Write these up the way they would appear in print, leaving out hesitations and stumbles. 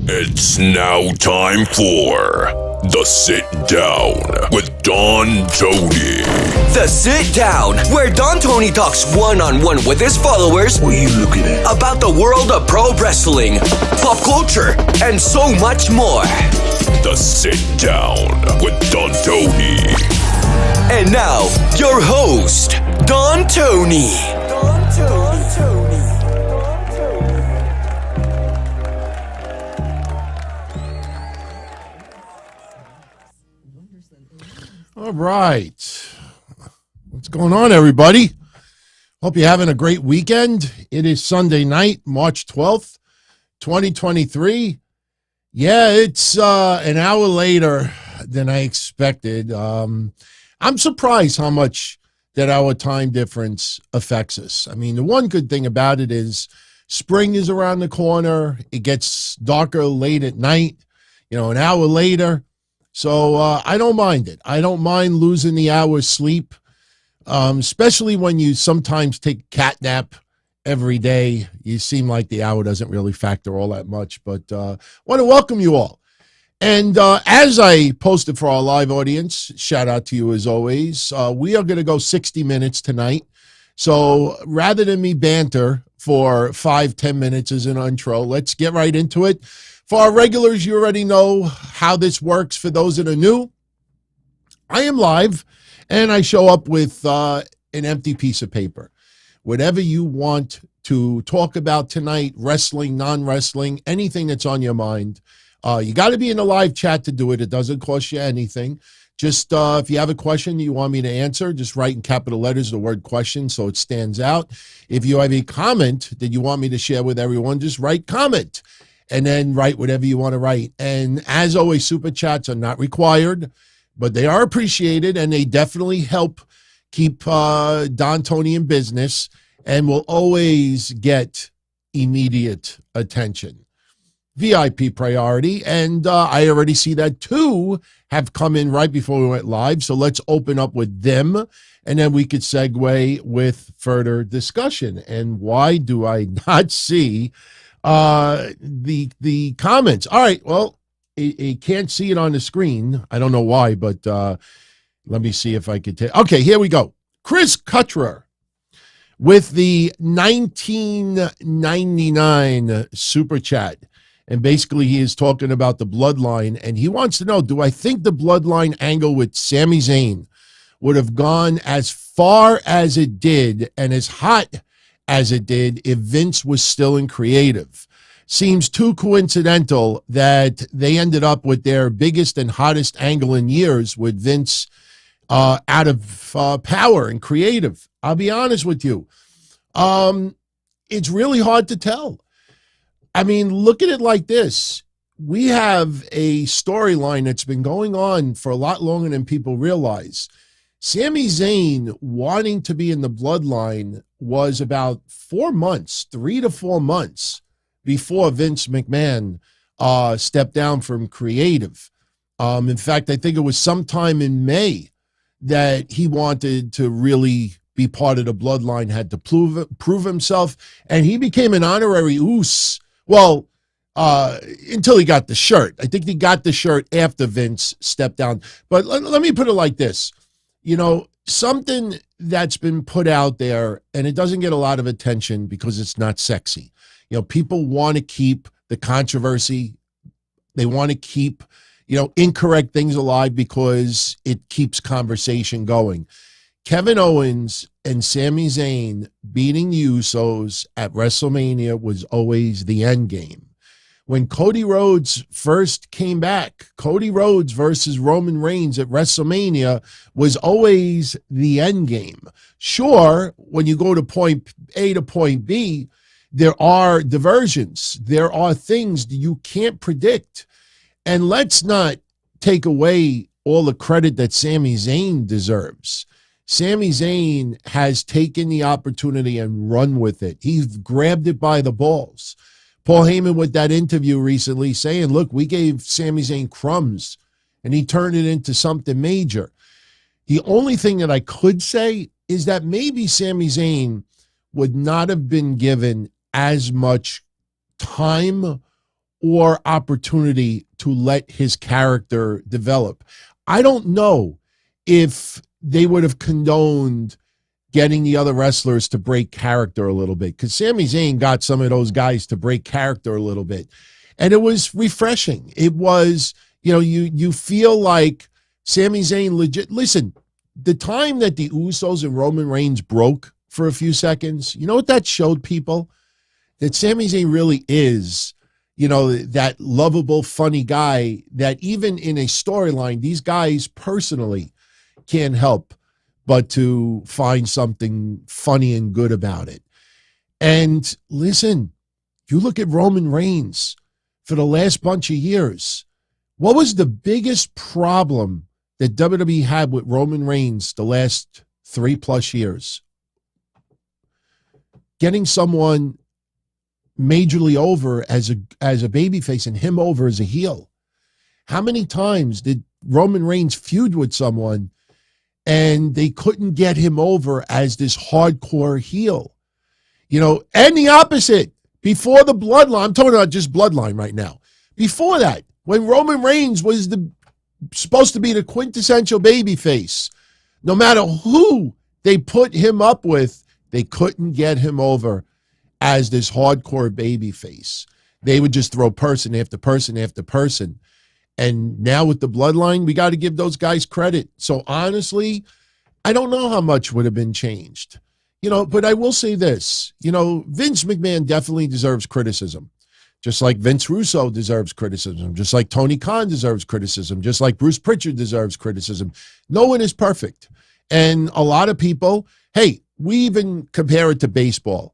It's now time for The Sit Down with Don Tony. The Sit Down, where Don Tony talks one-on-one with his followers. What are you looking at? About the world of pro wrestling, pop culture, and so much more. The Sit Down with Don Tony. And now, your host, Don Tony. All right. What's going on, everybody? Hope you're having a great weekend. It is Sunday night, March 12th, 2023. Yeah, it's an hour later than I expected. I'm surprised how much that our time difference affects us. I mean, the one good thing about it is spring is around the corner. It gets darker late at night, an hour later. So I don't mind it. I don't mind losing the hour's sleep, especially when you sometimes take a cat nap every day. You seem like the hour doesn't really factor all that much, but want to welcome you all. And as I posted for our live audience, shout out to you as always, we are going to go 60 minutes tonight. So rather than me banter for 5-10 minutes as an intro, let's get right into it. For our regulars, you already know how this works. For those that are new, I am live, and I show up with an empty piece of paper. Whatever you want to talk about tonight, wrestling, non-wrestling, anything that's on your mind, you got to be in the live chat to do it. It doesn't cost you anything. Just if you have a question you want me to answer, just write in capital letters the word question so it stands out. If you have a comment that you want me to share with everyone, just write comment. And then write whatever you want to write. And as always, super chats are not required, but they are appreciated, and they definitely help keep Don Tony in business and will always get immediate attention. VIP priority, and I already see that 2 have come in right before we went live, so let's open up with them, and then we could segue with further discussion. And why do I not see the comments? All right, well, you can't see it on the screen. I don't know why, but let me see if I could take. Okay, here we go. Chris Cutrer with the 1999 super chat, and basically he is talking about the Bloodline, and he wants to know, do I think the Bloodline angle with Sami Zayn would have gone as far as it did and as hot as it did if Vince was still in creative? Seems too coincidental that they ended up with their biggest and hottest angle in years with Vince out of power and creative. I'll be honest with you. It's really hard to tell. I mean, look at it like this. We have a storyline that's been going on for a lot longer than people realize. Sami Zayn wanting to be in the Bloodline was about 4 months, 3 to 4 months before Vince McMahon stepped down from creative. In fact, I think it was sometime in May that he wanted to really be part of the Bloodline, had to prove himself, and he became an honorary Uso. Well, until he got the shirt. I think he got the shirt after Vince stepped down. But let me put it like this. Something that's been put out there, and it doesn't get a lot of attention because it's not sexy. People want to keep the controversy. They want to keep, incorrect things alive because it keeps conversation going. Kevin Owens and Sami Zayn beating the Usos at WrestleMania was always the end game. When Cody Rhodes first came back, Cody Rhodes versus Roman Reigns at WrestleMania was always the end game. Sure, when you go to point A to point B, there are diversions. There are things that you can't predict. And let's not take away all the credit that Sami Zayn deserves. Sami Zayn has taken the opportunity and run with it. He's grabbed it by the balls. Paul Heyman with that interview recently saying, look, we gave Sami Zayn crumbs and he turned it into something major. The only thing that I could say is that maybe Sami Zayn would not have been given as much time or opportunity to let his character develop. I don't know if they would have condoned getting the other wrestlers to break character a little bit, because Sami Zayn got some of those guys to break character a little bit. And it was refreshing. It was, you feel like Sami Zayn legit. Listen, the time that the Usos and Roman Reigns broke for a few seconds, you know what that showed people? That Sami Zayn really is, that lovable, funny guy that even in a storyline, these guys personally can't help but to find something funny and good about it. And listen, you look at Roman Reigns for the last bunch of years. What was the biggest problem that WWE had with Roman Reigns the last 3+ years? Getting someone majorly over as a babyface and him over as a heel. How many times did Roman Reigns feud with someone and they couldn't get him over as this hardcore heel? And the opposite. Before the Bloodline, I'm talking about just Bloodline right now. Before that, when Roman Reigns was supposed to be the quintessential babyface, no matter who they put him up with, they couldn't get him over as this hardcore babyface. They would just throw person after person after person. And now with the Bloodline, we got to give those guys credit. So honestly, I don't know how much would have been changed. But I will say this, Vince McMahon definitely deserves criticism, just like Vince Russo deserves criticism, just like Tony Khan deserves criticism, just like Bruce Pritchard deserves criticism. No one is perfect. And a lot of people, hey, we even compare it to baseball.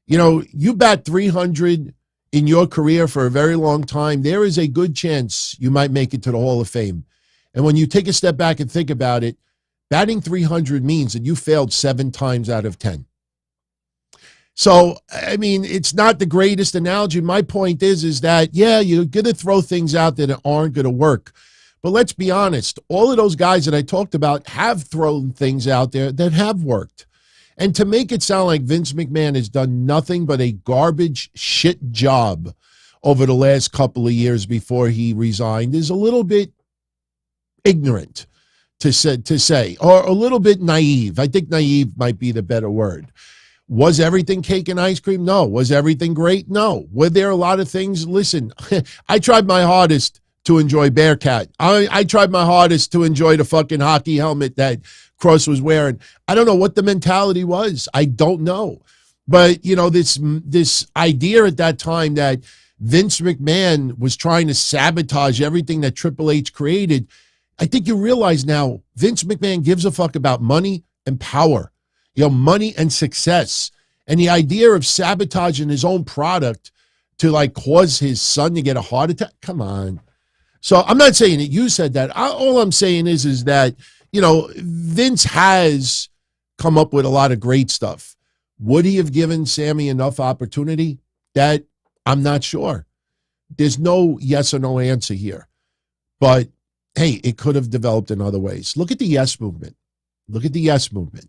You bat 300 in your career for a very long time, there is a good chance you might make it to the Hall of Fame. And when you take a step back and think about it, batting 300 means that you failed 7 times out of 10. So, I mean, it's not the greatest analogy. My point is that, yeah, you're going to throw things out that aren't going to work. But let's be honest, all of those guys that I talked about have thrown things out there that have worked. And to make it sound like Vince McMahon has done nothing but a garbage shit job over the last couple of years before he resigned is a little bit ignorant to say, or a little bit naive. I think naive might be the better word. Was everything cake and ice cream? No. Was everything great? No. Were there a lot of things? Listen, I tried my hardest to enjoy Bearcat. I tried my hardest to enjoy the fucking hockey helmet that Cross was wearing. I don't know what the mentality was. I don't know. But, this idea at that time that Vince McMahon was trying to sabotage everything that Triple H created, I think you realize now Vince McMahon gives a fuck about money and power, money and success. And the idea of sabotaging his own product to cause his son to get a heart attack, come on. So I'm not saying that you said that. All I'm saying is that, Vince has come up with a lot of great stuff. Would he have given Sami enough opportunity? That I'm not sure. There's no yes or no answer here. But hey, it could have developed in other ways. Look at the Yes Movement. Look at the Yes Movement.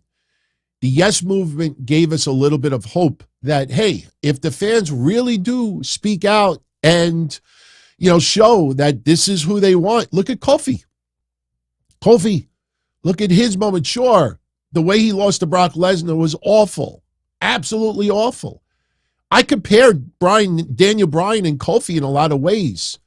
The Yes Movement gave us a little bit of hope that, hey, if the fans really do speak out and, show that this is who they want. Look at Kofi. Look at his moment. Sure, the way he lost to Brock Lesnar was awful. Absolutely awful. I compared Daniel Bryan and Kofi in a lot of ways.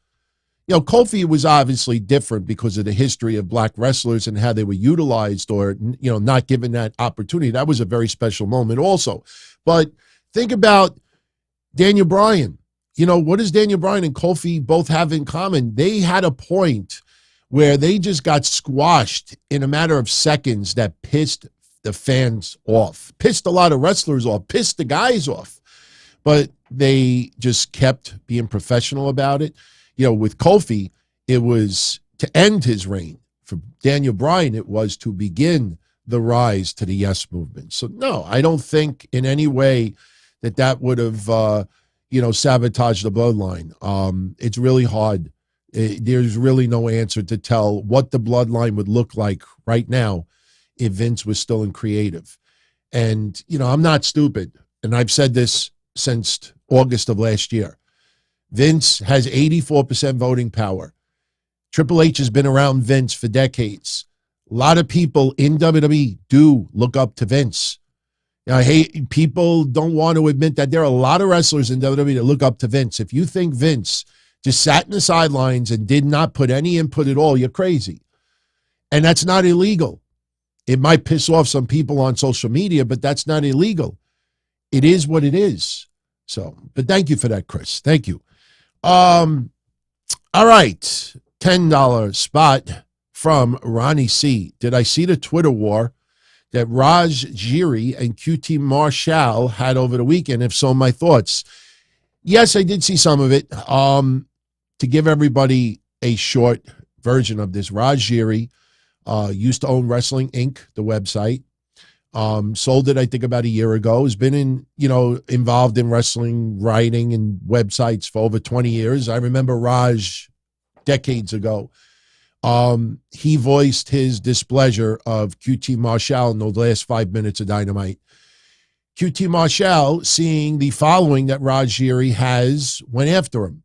Kofi was obviously different because of the history of black wrestlers and how they were utilized or, not given that opportunity. That was a very special moment also. But think about Daniel Bryan. What does Daniel Bryan and Kofi both have in common? They had a point where they just got squashed in a matter of seconds that pissed the fans off, pissed a lot of wrestlers off, pissed the guys off. But they just kept being professional about it. With Kofi, it was to end his reign. For Daniel Bryan, it was to begin the rise to the Yes Movement. So, no, I don't think in any way that would have, sabotaged the Bloodline. It's really hard. There's really no answer to tell what the Bloodline would look like right now if Vince was still in creative. And, I'm not stupid. And I've said this since August of last year. Vince has 84% voting power. Triple H has been around Vince for decades. A lot of people in WWE do look up to Vince. People don't want to admit that there are a lot of wrestlers in WWE that look up to Vince. If you think Vince just sat in the sidelines and did not put any input at all, you're crazy. And that's not illegal. It might piss off some people on social media, but that's not illegal. It is what it is. So, but thank you for that, Chris. Thank you. All right. $10 spot from Ronnie C. Did I see the Twitter war that Raj Giri and QT Marshall had over the weekend? If so, my thoughts. Yes, I did see some of it. To give everybody a short version of this, Raj Giri used to own Wrestling Inc., the website. Sold it, I think, about a year ago. Has been involved in wrestling writing and websites for over 20 years. I remember Raj decades ago. He voiced his displeasure of QT Marshall in the last 5 minutes of Dynamite. QT Marshall, seeing the following that Raj Giri has, went after him.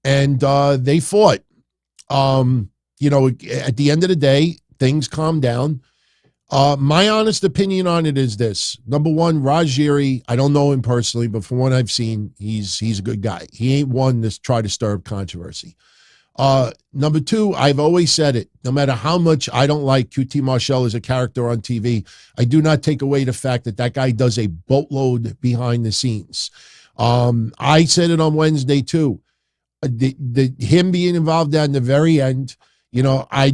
And they fought. At the end of the day, things calmed down. My honest opinion on it is this. Number one, Raj Giri, I don't know him personally, but from what I've seen, he's a good guy. He ain't one to try to stir up controversy. Number two, I've always said it. No matter how much I don't like QT Marshall as a character on TV, I do not take away the fact that guy does a boatload behind the scenes. I said it on Wednesday too. Him being involved at the very end, no. I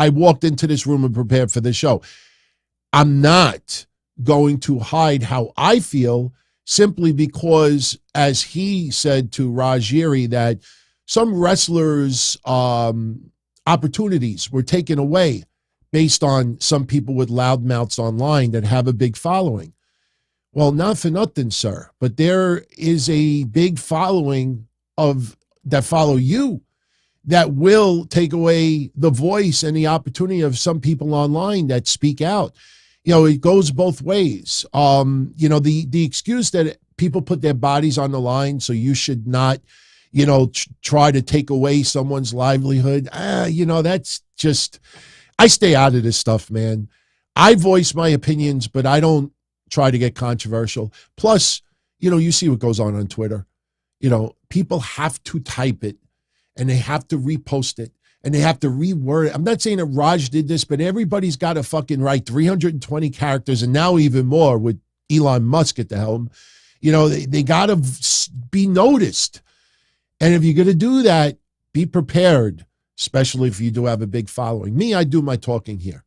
walked into this room and prepared for the show. I'm not going to hide how I feel simply because, as he said to Raj Giri, that some wrestlers' opportunities were taken away based on some people with loud mouths online that have a big following. Well, not for nothing, sir, but there is a big following that follow you that will take away the voice and the opportunity of some people online that speak out. It goes both ways. The excuse that people put their bodies on the line, so you should not, try to take away someone's livelihood. That's just, I stay out of this stuff, man. I voice my opinions, but I don't try to get controversial. Plus, you see what goes on Twitter. People have to type it and they have to repost it and they have to reword it. I'm not saying that Raj did this, but everybody's got to fucking write 320 characters and now even more with Elon Musk at the helm. They got to be noticed. And if you're going to do that, be prepared, especially if you do have a big following. Me, I do my talking here.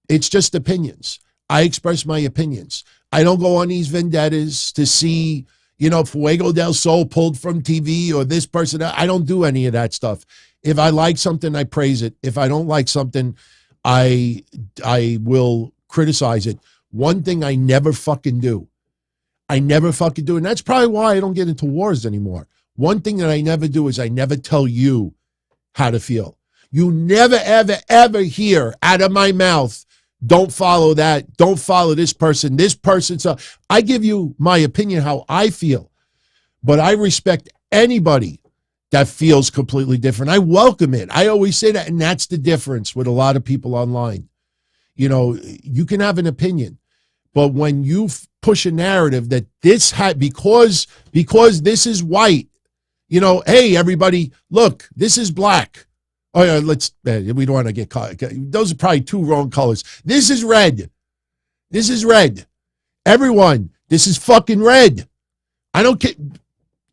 It's just opinions. I express my opinions. I don't go on these vendettas to see, Fuego del Sol pulled from TV or this person. I don't do any of that stuff. If I like something, I praise it. If I don't like something, I will criticize it. One thing I never fucking do. And that's probably why I don't get into wars anymore. One thing that I never do is I never tell you how to feel. You never, ever, ever hear out of my mouth, don't follow that. Don't follow this person. This person. So I give you my opinion, how I feel, but I respect anybody that feels completely different. I welcome it. I always say that. And that's the difference with a lot of people online. You can have an opinion, but when you push a narrative that this because this is white, hey, everybody, look, this is black. Oh, yeah, we don't want to get caught. Those are probably two wrong colors. This is red. This is red. Everyone, this is fucking red. I don't care.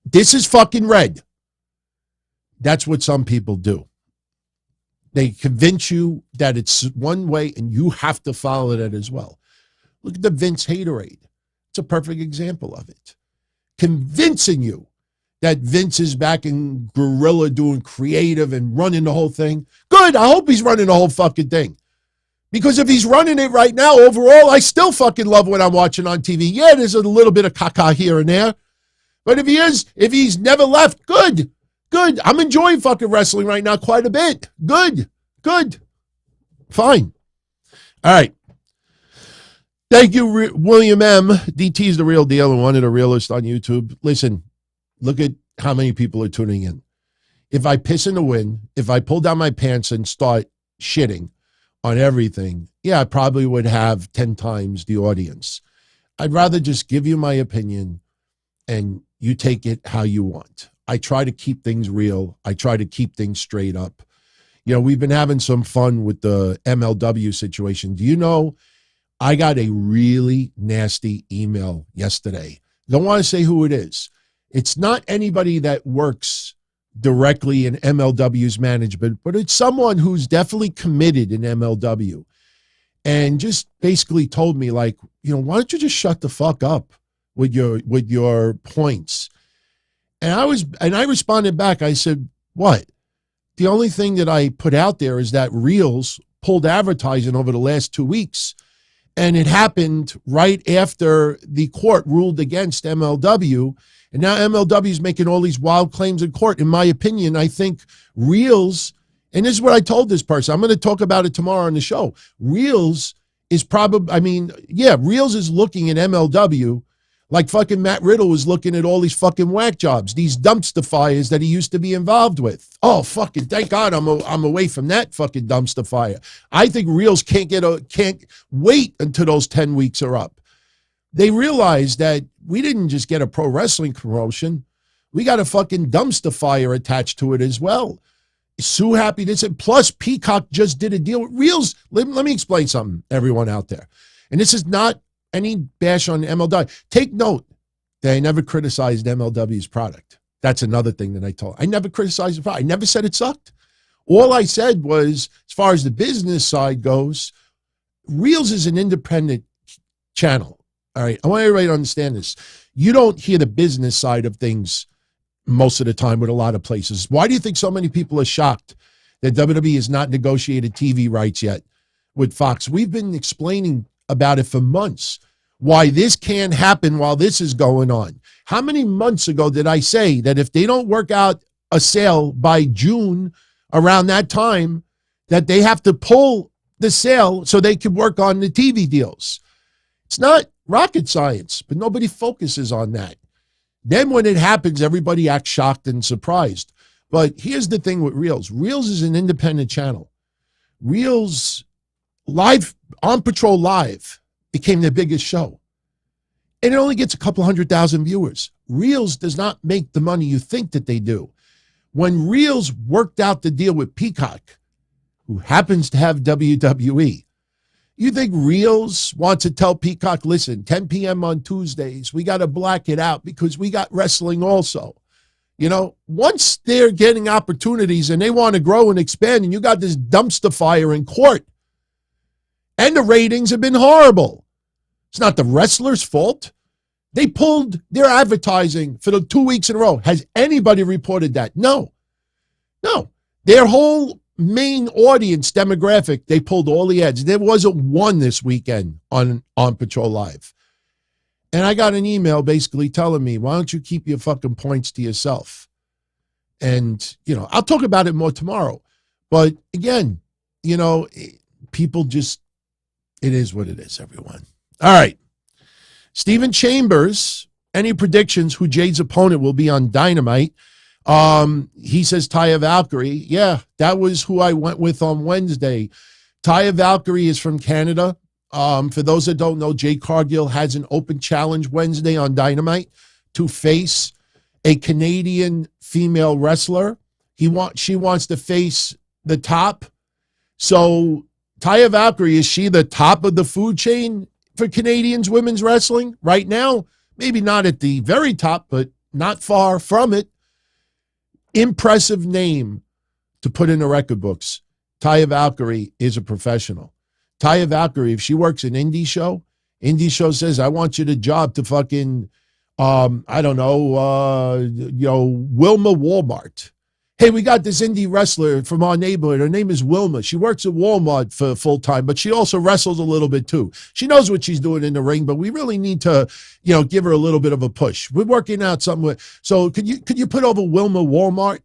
This is fucking red. That's what some people do. They convince you that it's one way and you have to follow that as well. Look at the Vince haterade. It's a perfect example of it. Convincing you that Vince is back in guerrilla doing creative and running the whole thing. Good. I hope he's running the whole fucking thing. Because if he's running it right now, overall, I still fucking love what I'm watching on TV. Yeah, there's a little bit of caca here and there. But if he's never left, good. I'm enjoying fucking wrestling right now quite a bit. Good. Fine. All right. Thank you, William M. DT's the real deal and one of the realest on YouTube. Listen, look at how many people are tuning in. If I piss in the wind, if I pull down my pants and start shitting on everything, yeah, I probably would have 10 times the audience. I'd rather just give you my opinion and you take it how you want. I try to keep things real. I try to keep things straight up. You know, we've been having some fun with the MLW situation. Do you know, I got a really nasty email yesterday. Don't want to say who it is. It's not anybody that works directly in MLW's management, but it's someone who's definitely committed in MLW and just basically told me, like, you know, why don't you just shut the fuck up with your points? And I responded back. I said, what? The only thing that I put out there is that Reelz pulled advertising over the last 2 weeks. And it happened right after the court ruled against MLW. And now MLW is making all these wild claims in court. In my opinion, I think Reelz, and this is what I told this person, I'm going to talk about it tomorrow on the show. Reelz is probably, Reelz is looking at MLW like fucking Matt Riddle was looking at all these fucking whack jobs, these dumpster fires that he used to be involved with. Oh, fucking, thank God I'm away from that fucking dumpster fire. I think Reelz can't wait until those 10 weeks are up. They realized that we didn't just get a pro wrestling promotion. We got a fucking dumpster fire attached to it as well. Sue Happy did it. Plus, Peacock just did a deal with Reelz. Let me explain something, everyone out there. And this is not any bash on MLW. Take note that I never criticized MLW's product. That's another thing that I told. I never criticized the product. I never said it sucked. All I said was, as far as the business side goes, Reelz is an independent channel. All right. I want everybody to understand this. You don't hear the business side of things most of the time with a lot of places. Why do you think so many people are shocked that WWE has not negotiated TV rights yet with Fox? We've been explaining about it for months, why this can't happen while this is going on. How many months ago did I say that if they don't work out a sale by June, around that time, that they have to pull the sale so they can work on the TV deals? It's not rocket science, but nobody focuses on that. Then when it happens, everybody acts shocked and surprised. But here's the thing with Reelz. Reelz is an independent channel. Reelz Live, On Patrol Live became their biggest show. And it only gets a couple 100,000 viewers. Reelz does not make the money you think that they do. When Reelz worked out the deal with Peacock, who happens to have WWE, you think Reelz wants to tell Peacock, listen, 10 p.m. on Tuesdays, we got to black it out because we got wrestling also. You know, once they're getting opportunities and they want to grow and expand, and you got this dumpster fire in court, and the ratings have been horrible. It's not the wrestlers' fault. They pulled their advertising for the 2 weeks in a row. Has anybody reported that? No. Their whole main audience demographic, they pulled all the ads. There wasn't one this weekend on Patrol Live. And I got an email basically telling me, why don't you keep your fucking points to yourself? And, you know, I'll talk about it more tomorrow. But again, you know, people just, it is what it is, everyone. All right. Stephen Chambers, any predictions who Jade's opponent will be on Dynamite? He says Taya Valkyrie. Yeah, that was who I went with on Wednesday. Taya Valkyrie is from Canada. For those that don't know, Jade Cargill has an open challenge Wednesday on Dynamite to face a Canadian female wrestler. She wants to face the top. So Taya Valkyrie, is she the top of the food chain for Canadians women's wrestling right now? Maybe not at the very top, but not far from it. Impressive name to put in the record books. Taya Valkyrie is a professional. Taya Valkyrie, if she works an indie show says, I want you to job to fucking, Wilma Walmart. Hey, we got this indie wrestler from our neighborhood. Her name is Wilma. She works at Walmart for full time, but she also wrestles a little bit too. She knows what she's doing in the ring, but we really need to, give her a little bit of a push. We're working out something. So could you put over Wilma Walmart?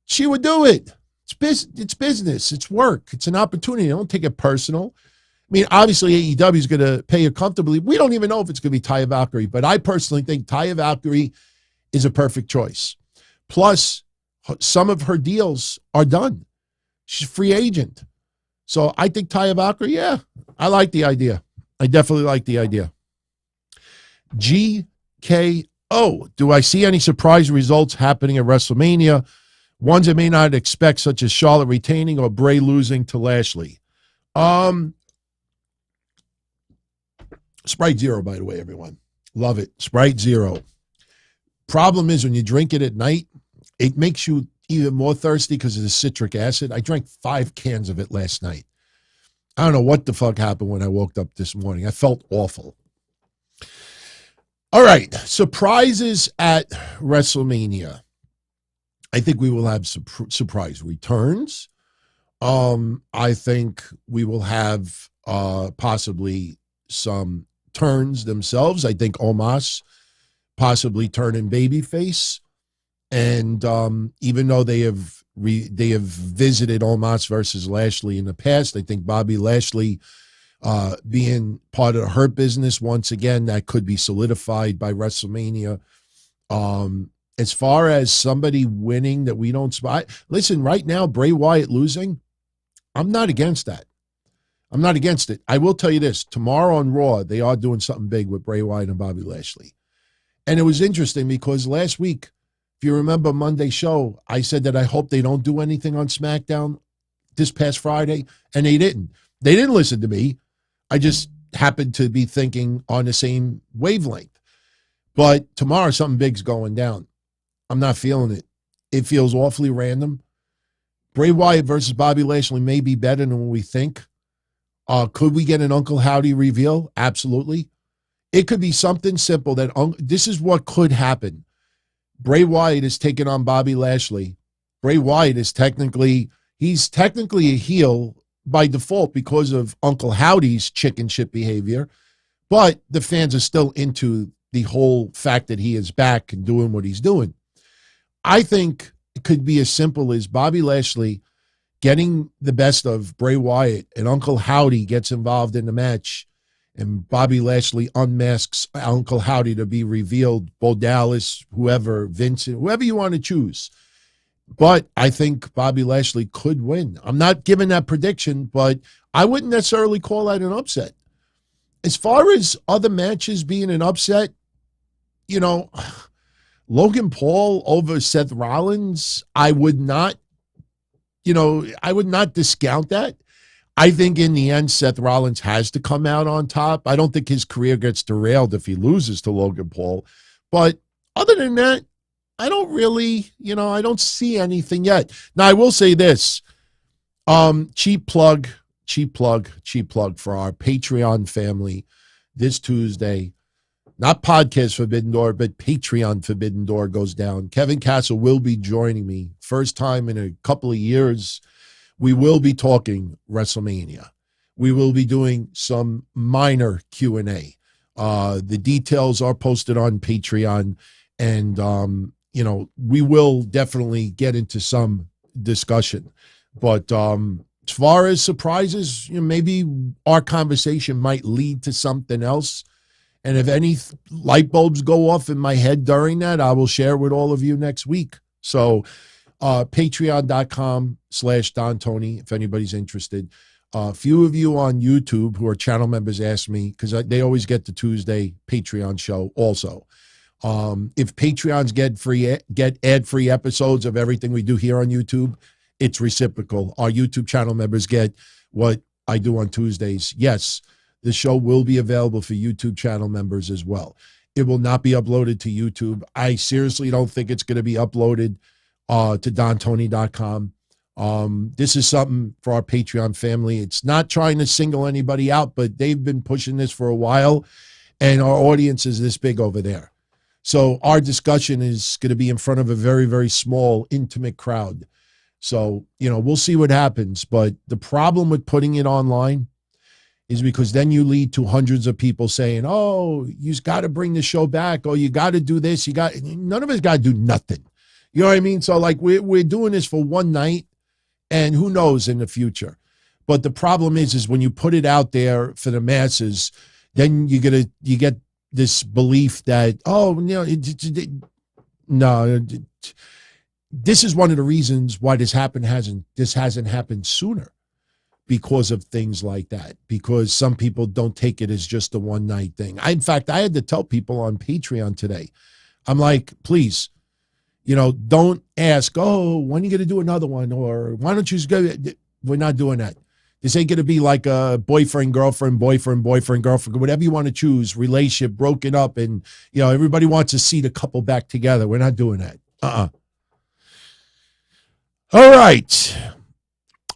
She would do it. It's business. It's work. It's an opportunity. Don't take it personal. mean, obviously AEW is going to pay her comfortably. We don't even know if it's going to be Taya Valkyrie, but I personally think Taya Valkyrie is a perfect choice. Plus, some of her deals are done. She's a free agent. So I think Taya Valkyrie, yeah, I like the idea. I definitely like the idea. GKO, do I see any surprise results happening at WrestleMania? Ones I may not expect, such as Charlotte retaining or Bray losing to Lashley. Sprite Zero, by the way, everyone. Love it. Sprite Zero. Problem is when you drink it at night, it makes you even more thirsty because of the citric acid. I drank 5 cans of it last night. I don't know what the fuck happened when I woke up this morning. I felt awful. All right. Surprises at WrestleMania. I think we will have surprise returns. I think we will have possibly some turns themselves. I think Omos possibly turning babyface. And even though they have visited Omos versus Lashley in the past, I think Bobby Lashley being part of the Hurt Business once again, that could be solidified by WrestleMania. As far as somebody winning that we don't spot, listen, right now Bray Wyatt losing, I'm not against that. I'm not against it. I will tell you this: tomorrow on Raw, they are doing something big with Bray Wyatt and Bobby Lashley, and it was interesting because last week, if you remember Monday's show, I said that I hope they don't do anything on SmackDown this past Friday, and they didn't. They didn't listen to me. I just happened to be thinking on the same wavelength. But tomorrow, something big's going down. I'm not feeling it. It feels awfully random. Bray Wyatt versus Bobby Lashley may be better than we think. Could we get an Uncle Howdy reveal? Absolutely. It could be something simple that this is what could happen. Bray Wyatt is taking on Bobby Lashley. Bray Wyatt is technically a heel by default because of Uncle Howdy's chicken shit behavior, but the fans are still into the whole fact that he is back and doing what he's doing. I think it could be as simple as Bobby Lashley getting the best of Bray Wyatt and Uncle Howdy gets involved in the match and Bobby Lashley unmasks Uncle Howdy to be revealed, Bo Dallas, whoever, Vincent, whoever you want to choose. But I think Bobby Lashley could win. I'm not giving that prediction, but I wouldn't necessarily call that an upset. As far as other matches being an upset, you know, Logan Paul over Seth Rollins, I would not discount that. I think in the end, Seth Rollins has to come out on top. I don't think his career gets derailed if he loses to Logan Paul. But other than that, I don't really, I don't see anything yet. Now, I will say this. Cheap plug for our Patreon family this Tuesday. Not Podcast Forbidden Door, but Patreon Forbidden Door goes down. Kevin Castle will be joining me. First time in a couple of years. We will be talking WrestleMania. We will be doing some minor Q&A. The details are posted on Patreon. And, we will definitely get into some discussion. But as far as surprises, maybe our conversation might lead to something else. And if any light bulbs go off in my head during that, I will share with all of you next week. So patreon.com/Don Tony, if anybody's interested. A few of you on YouTube who are channel members asked me, because they always get the Tuesday Patreon show also. If Patreons get ad-free episodes of everything we do here on YouTube, it's reciprocal. Our YouTube channel members get what I do on Tuesdays. Yes, the show will be available for YouTube channel members as well. It will not be uploaded to YouTube. I seriously don't think it's going to be uploaded to dontony.com. This is something for our Patreon family. It's not trying to single anybody out, but they've been pushing this for a while, and our audience is this big over there. So our discussion is going to be in front of a very, very small, intimate crowd. So, we'll see what happens. But the problem with putting it online is because then you lead to hundreds of people saying, oh, you got to bring the show back. Oh, you got to do this. None of us got to do nothing. You know what I mean? So we're doing this for one night, and who knows in the future. But the problem is when you put it out there for the masses, then you get this belief that, oh, no, this is one of the reasons why this hasn't happened sooner, because of things like that, because some people don't take it as just a one night thing. In fact, I had to tell people on Patreon today, I'm like, please, don't ask, oh, when are you going to do another one? Or why don't you just go? We're not doing that. This ain't going to be like a boyfriend, girlfriend, girlfriend, whatever you want to choose, relationship, broken up, and, everybody wants to see the couple back together. We're not doing that. All right.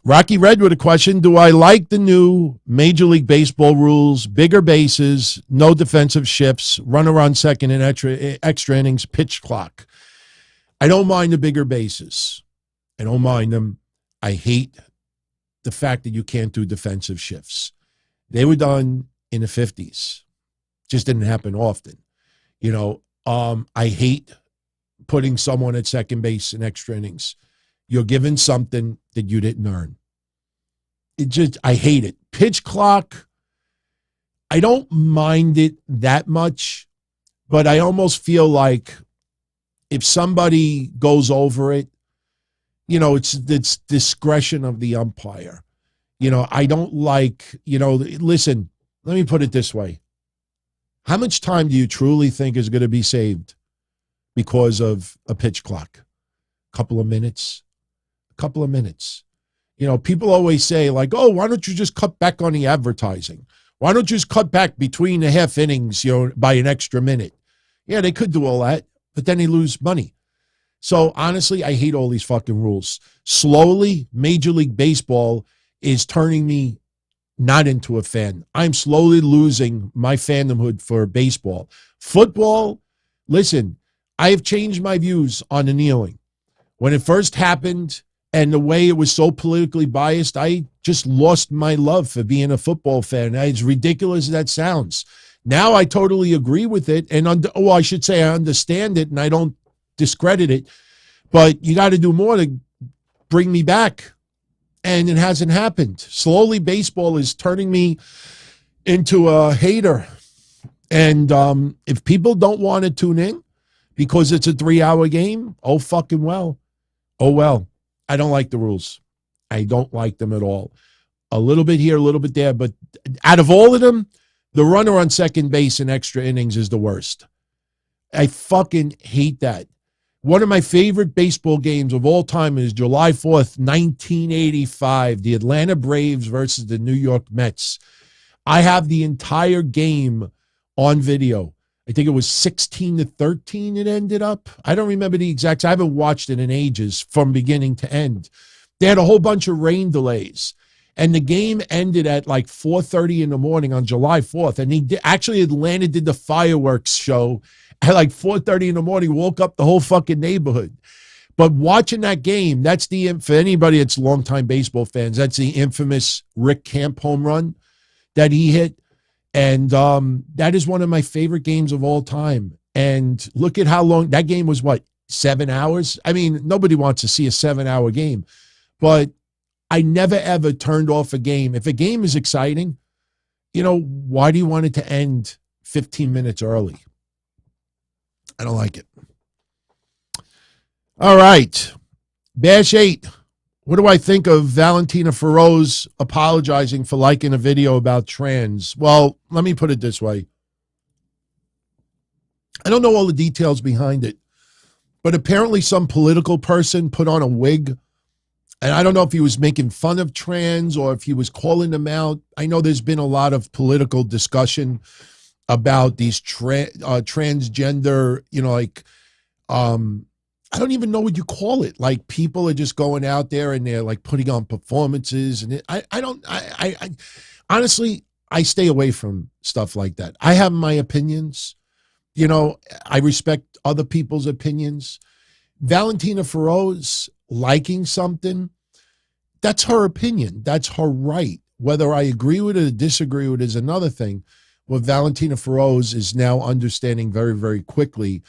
Rocky Red with a question. Do I like the new Major League Baseball rules? Bigger bases, no defensive shifts, runner on second and extra innings, pitch clock. I don't mind the bigger bases. I don't mind them. I hate the fact that you can't do defensive shifts. They were done in the 50s. Just didn't happen often. I hate putting someone at second base in extra innings. You're given something that you didn't earn. I hate it. Pitch clock, I don't mind it that much, but I almost feel like if somebody goes over it, it's discretion of the umpire. I don't like, listen, let me put it this way. How much time do you truly think is going to be saved because of a pitch clock? A couple of minutes. People always say like, oh, why don't you just cut back on the advertising? Why don't you just cut back between the half innings, by an extra minute? Yeah, they could do all that, but then they lose money. So honestly, I hate all these fucking rules. Slowly, Major League Baseball is turning me not into a fan. I'm slowly losing my fandomhood for baseball. Football, listen, I have changed my views on the kneeling. When it first happened and the way it was so politically biased, I just lost my love for being a football fan. As ridiculous as that sounds. Now I totally agree with it. And I should say I understand it and I don't discredit it. But you got to do more to bring me back. And it hasn't happened. Slowly, baseball is turning me into a hater. And if people don't want to tune in because it's a 3-hour game, oh, fucking well. Oh, well. I don't like the rules. I don't like them at all. A little bit here, a little bit there. But out of all of them, the runner on second base in extra innings is the worst. I fucking hate that. One of my favorite baseball games of all time is July 4th, 1985, the Atlanta Braves versus the New York Mets. I have the entire game on video. I think it was 16-13 it ended up. I don't remember the exacts. I haven't watched it in ages from beginning to end. They had a whole bunch of rain delays. And the game ended at like 4:30 in the morning on July 4th. And actually Atlanta did the fireworks show at like 4:30 in the morning, woke up the whole fucking neighborhood. But watching that game, that's for anybody that's longtime baseball fans, that's the infamous Rick Camp home run that he hit. And that is one of my favorite games of all time. And look at how long that game was, 7 hours? I mean, nobody wants to see a 7-hour game. But I never, ever turned off a game. If a game is exciting, why do you want it to end 15 minutes early? I don't like it. All right. Bash 8. What do I think of Valentina Feroz apologizing for liking a video about trans? Well, let me put it this way. I don't know all the details behind it, but apparently some political person put on a wig. And I don't know if he was making fun of trans or if he was calling them out. I know there's been a lot of political discussion about these transgender, I don't even know what you call it. Like people are just going out there and they're like putting on performances. And I honestly, I stay away from stuff like that. I have my opinions. I respect other people's opinions. Valentina Feroz liking something, that's her opinion. That's her right. Whether I agree with it or disagree with it is another thing. What Valentina Feroz is now understanding very, very quickly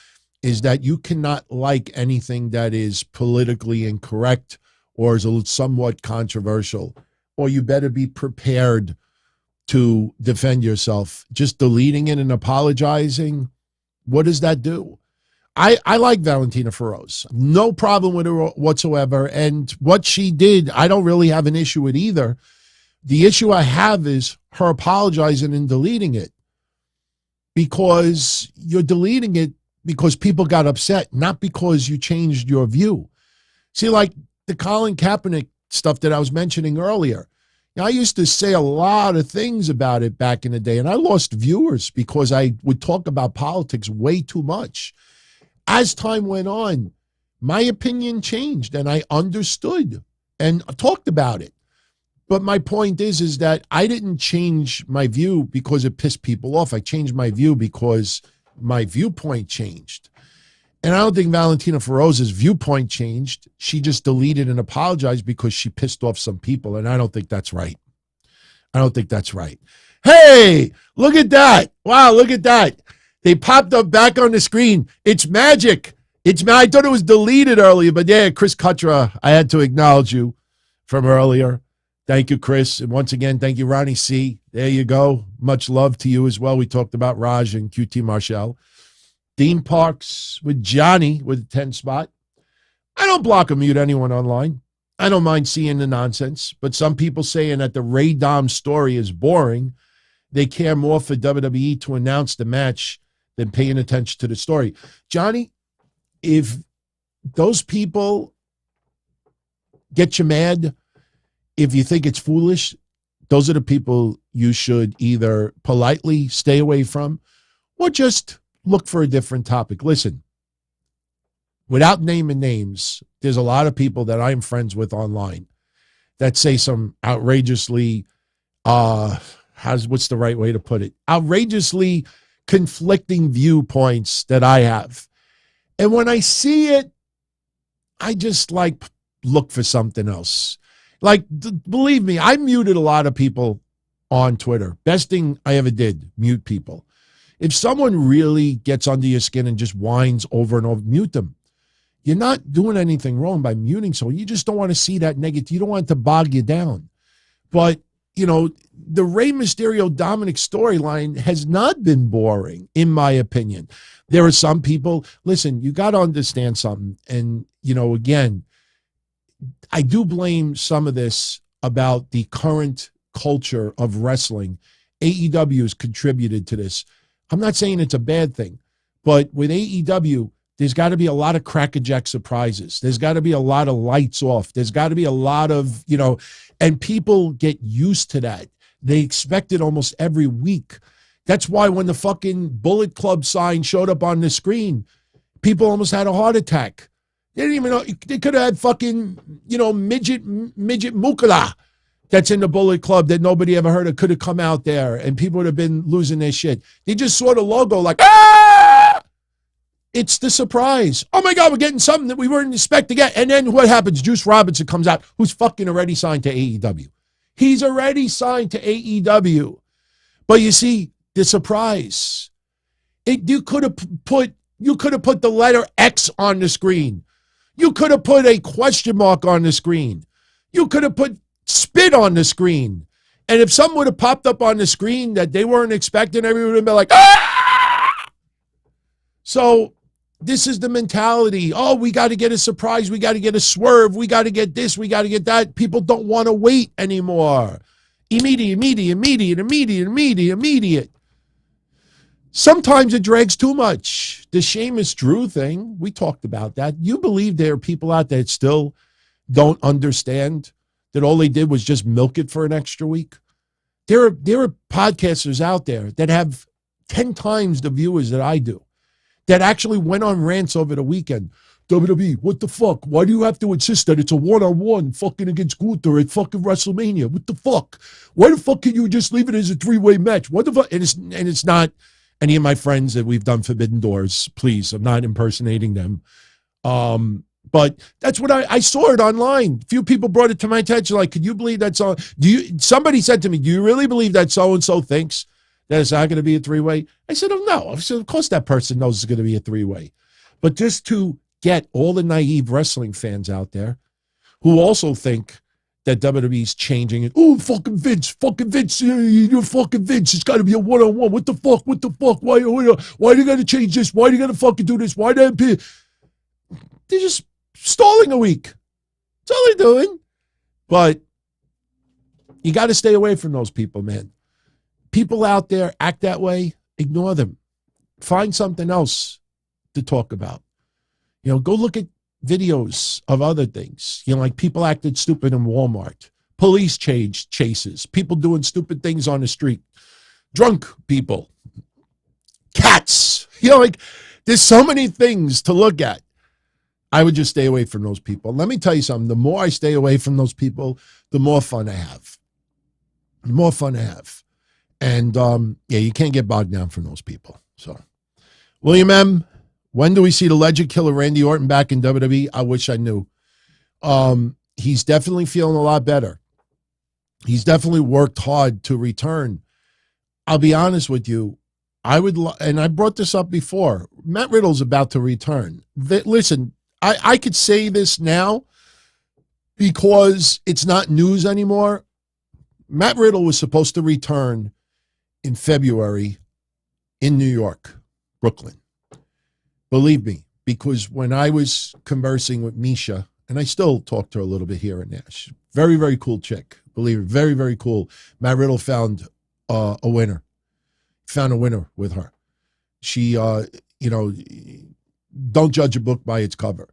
is that you cannot like anything that is politically incorrect or is somewhat controversial or you better be prepared to defend yourself. Just deleting it and apologizing, what does that do? I like Valentina Feroz. No problem with her whatsoever. And what she did, I don't really have an issue with either. The issue I have is her apologizing and deleting it, because you're deleting it because people got upset, not because you changed your view. See, like the Colin Kaepernick stuff that I was mentioning earlier. I used to say a lot of things about it back in the day, and I lost viewers because I would talk about politics way too much. As time went on, my opinion changed, and I understood and talked about it. But my point is that I didn't change my view because it pissed people off. I changed my view because my viewpoint changed. And I don't think Valentina Feroz's viewpoint changed. She just deleted and apologized because she pissed off some people, and I don't think that's right. I don't think that's right. Hey, look at that. Wow, look at that. They popped up back on the screen. It's magic. I thought it was deleted earlier, but yeah, Chris Kutra, I had to acknowledge you from earlier. Thank you, Chris. And once again, thank you, Ronnie C. There you go. Much love to you as well. We talked about Raj and QT Marshall. Dean Parks with Johnny with a 10 spot. I don't block or mute anyone online. I don't mind seeing the nonsense, but some people saying that the Ray Dom story is boring. They care more for WWE to announce the match than paying attention to the story. Johnny, if those people get you mad, if you think it's foolish, those are the people you should either politely stay away from or just look for a different topic. Listen, without naming names, there's a lot of people that I'm friends with online that say some outrageously, what's the right way to put it? Outrageously conflicting viewpoints that I have. And when I see it, I just look for something else. Believe me, I muted a lot of people on Twitter. Best thing I ever did, mute people. If someone really gets under your skin and just whines over and over, mute them. You're not doing anything wrong by muting someone. You just don't want to see that negative. You don't want it to bog you down. But, the Rey Mysterio Dominic storyline has not been boring, in my opinion. There are some people, listen, you got to understand something. And, again, I do blame some of this about the current culture of wrestling. AEW has contributed to this. I'm not saying it's a bad thing, but with AEW, there's got to be a lot of crackerjack surprises. There's got to be a lot of lights off. There's got to be a lot of, and people get used to that. They expect it almost every week. That's why when the fucking Bullet Club sign showed up on the screen, people almost had a heart attack. They didn't even know. They could have had fucking, midget Mukala that's in the Bullet Club that nobody ever heard of, could have come out there and people would have been losing their shit. They just saw the logo ah! It's the surprise. Oh my God, we're getting something that we weren't expecting to get. And then what happens? Juice Robinson comes out, who's fucking already signed to AEW. He's already signed to AEW. But you see, the surprise. You could have put the letter X on the screen. You could have put a question mark on the screen. You could have put spit on the screen. And if something would have popped up on the screen that they weren't expecting, everyone would have been like, ah! So this is the mentality. Oh, we got to get a surprise. We got to get a swerve. We got to get this. We got to get that. People don't want to wait anymore. Immediate. Sometimes it drags too much. The Sheamus Drew thing, we talked about that. You believe there are people out there that still don't understand that all they did was just milk it for an extra week? There are podcasters out there that have 10 times the viewers that I do, that actually went on rants over the weekend. WWE, what the fuck? Why do you have to insist that it's a one-on-one fucking against Gunther at fucking WrestleMania? What the fuck? Why the fuck can you just leave it as a three-way match? What the fuck? And it's not any of my friends that we've done Forbidden Doors. Please, I'm not impersonating them. But that's what I saw it online. A few people brought it to my attention. Like, could you believe that so? Somebody said to me, do you really believe that so-and-so thinks that it's not going to be a three-way? I said, oh, no. I said, of course that person knows it's going to be a three-way. But just to get all the naive wrestling fans out there who also think that WWE's changing it. Oh, fucking Vince, you're fucking Vince. It's got to be a one-on-one. What the fuck? Why do you got to change this? Why do you got to fucking do this? Why they're just stalling a week. That's all they're doing. But you got to stay away from those people, man. People out there act that way. Ignore them. Find something else to talk about. Go look at videos of other things. Like people acted stupid in Walmart. Police chases. People doing stupid things on the street. Drunk people. Cats. Like there's so many things to look at. I would just stay away from those people. Let me tell you something. The more I stay away from those people, the more fun I have. The more fun I have. And, you can't get bogged down from those people. So, William M., when do we see the legend killer Randy Orton back in WWE? I wish I knew. He's definitely feeling a lot better. He's definitely worked hard to return. I'll be honest with you. And I brought this up before. Matt Riddle's about to return. Listen, I could say this now because it's not news anymore. Matt Riddle was supposed to return in February in New York, Brooklyn. Believe me, because when I was conversing with Misha, and I still talk to her a little bit here and there, she's a very, very cool chick. Believe it, very, very cool. Matt Riddle found a winner. Found a winner with her. She, don't judge a book by its cover.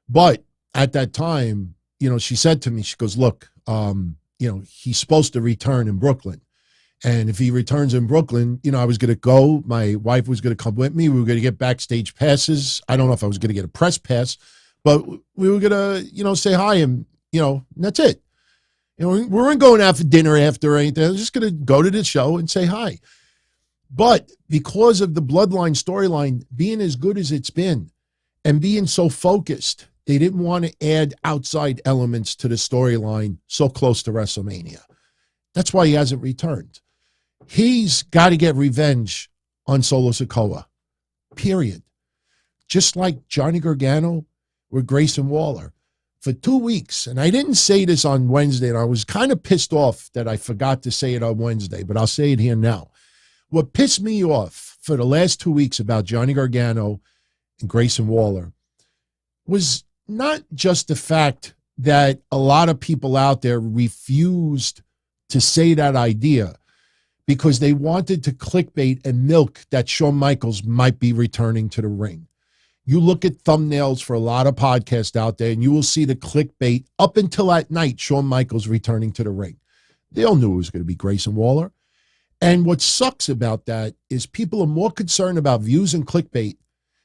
But at that time, she said to me, she goes, look, he's supposed to return in Brooklyn. And if he returns in Brooklyn, I was going to go. My wife was going to come with me. We were going to get backstage passes. I don't know if I was going to get a press pass, but we were going to, say hi and, and that's it. We weren't going out for dinner after or anything. I was just going to go to the show and say hi. But because of the Bloodline storyline being as good as it's been and being so focused, they didn't want to add outside elements to the storyline so close to WrestleMania. That's why he hasn't returned. He's got to get revenge on Solo Sikoa, period. Just like Johnny Gargano with Grayson Waller. For 2 weeks, and I didn't say this on Wednesday, and I was kind of pissed off that I forgot to say it on Wednesday, but I'll say it here now. What pissed me off for the last 2 weeks about Johnny Gargano and Grayson Waller was not just the fact that a lot of people out there refused to say that idea because they wanted to clickbait and milk that Shawn Michaels might be returning to the ring. You look at thumbnails for a lot of podcasts out there, and you will see the clickbait up until at night, Shawn Michaels returning to the ring. They all knew it was going to be Grayson Waller. And what sucks about that is people are more concerned about views and clickbait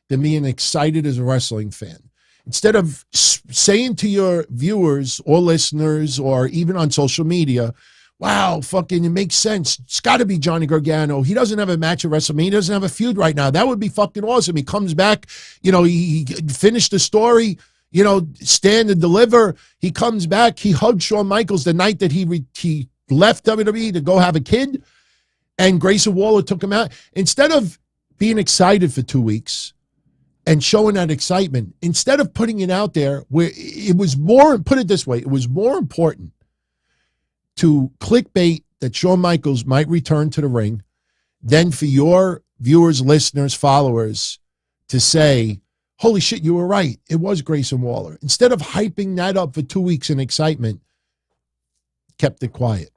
than being excited as a wrestling fan. Instead of saying to your viewers or listeners or even on social media, wow, fucking, it makes sense. It's got to be Johnny Gargano. He doesn't have a match at WrestleMania. He doesn't have a feud right now. That would be fucking awesome. He comes back, he finished the story, stand and deliver. He comes back. He hugged Shawn Michaels the night that he left WWE to go have a kid, and Grayson Waller took him out. Instead of being excited for 2 weeks and showing that excitement, instead of putting it out there where it was more, put it this way, it was more important to clickbait that Shawn Michaels might return to the ring than for your viewers, listeners, followers to say, holy shit, you were right. It was Grayson Waller. Instead of hyping that up for 2 weeks in excitement, kept it quiet.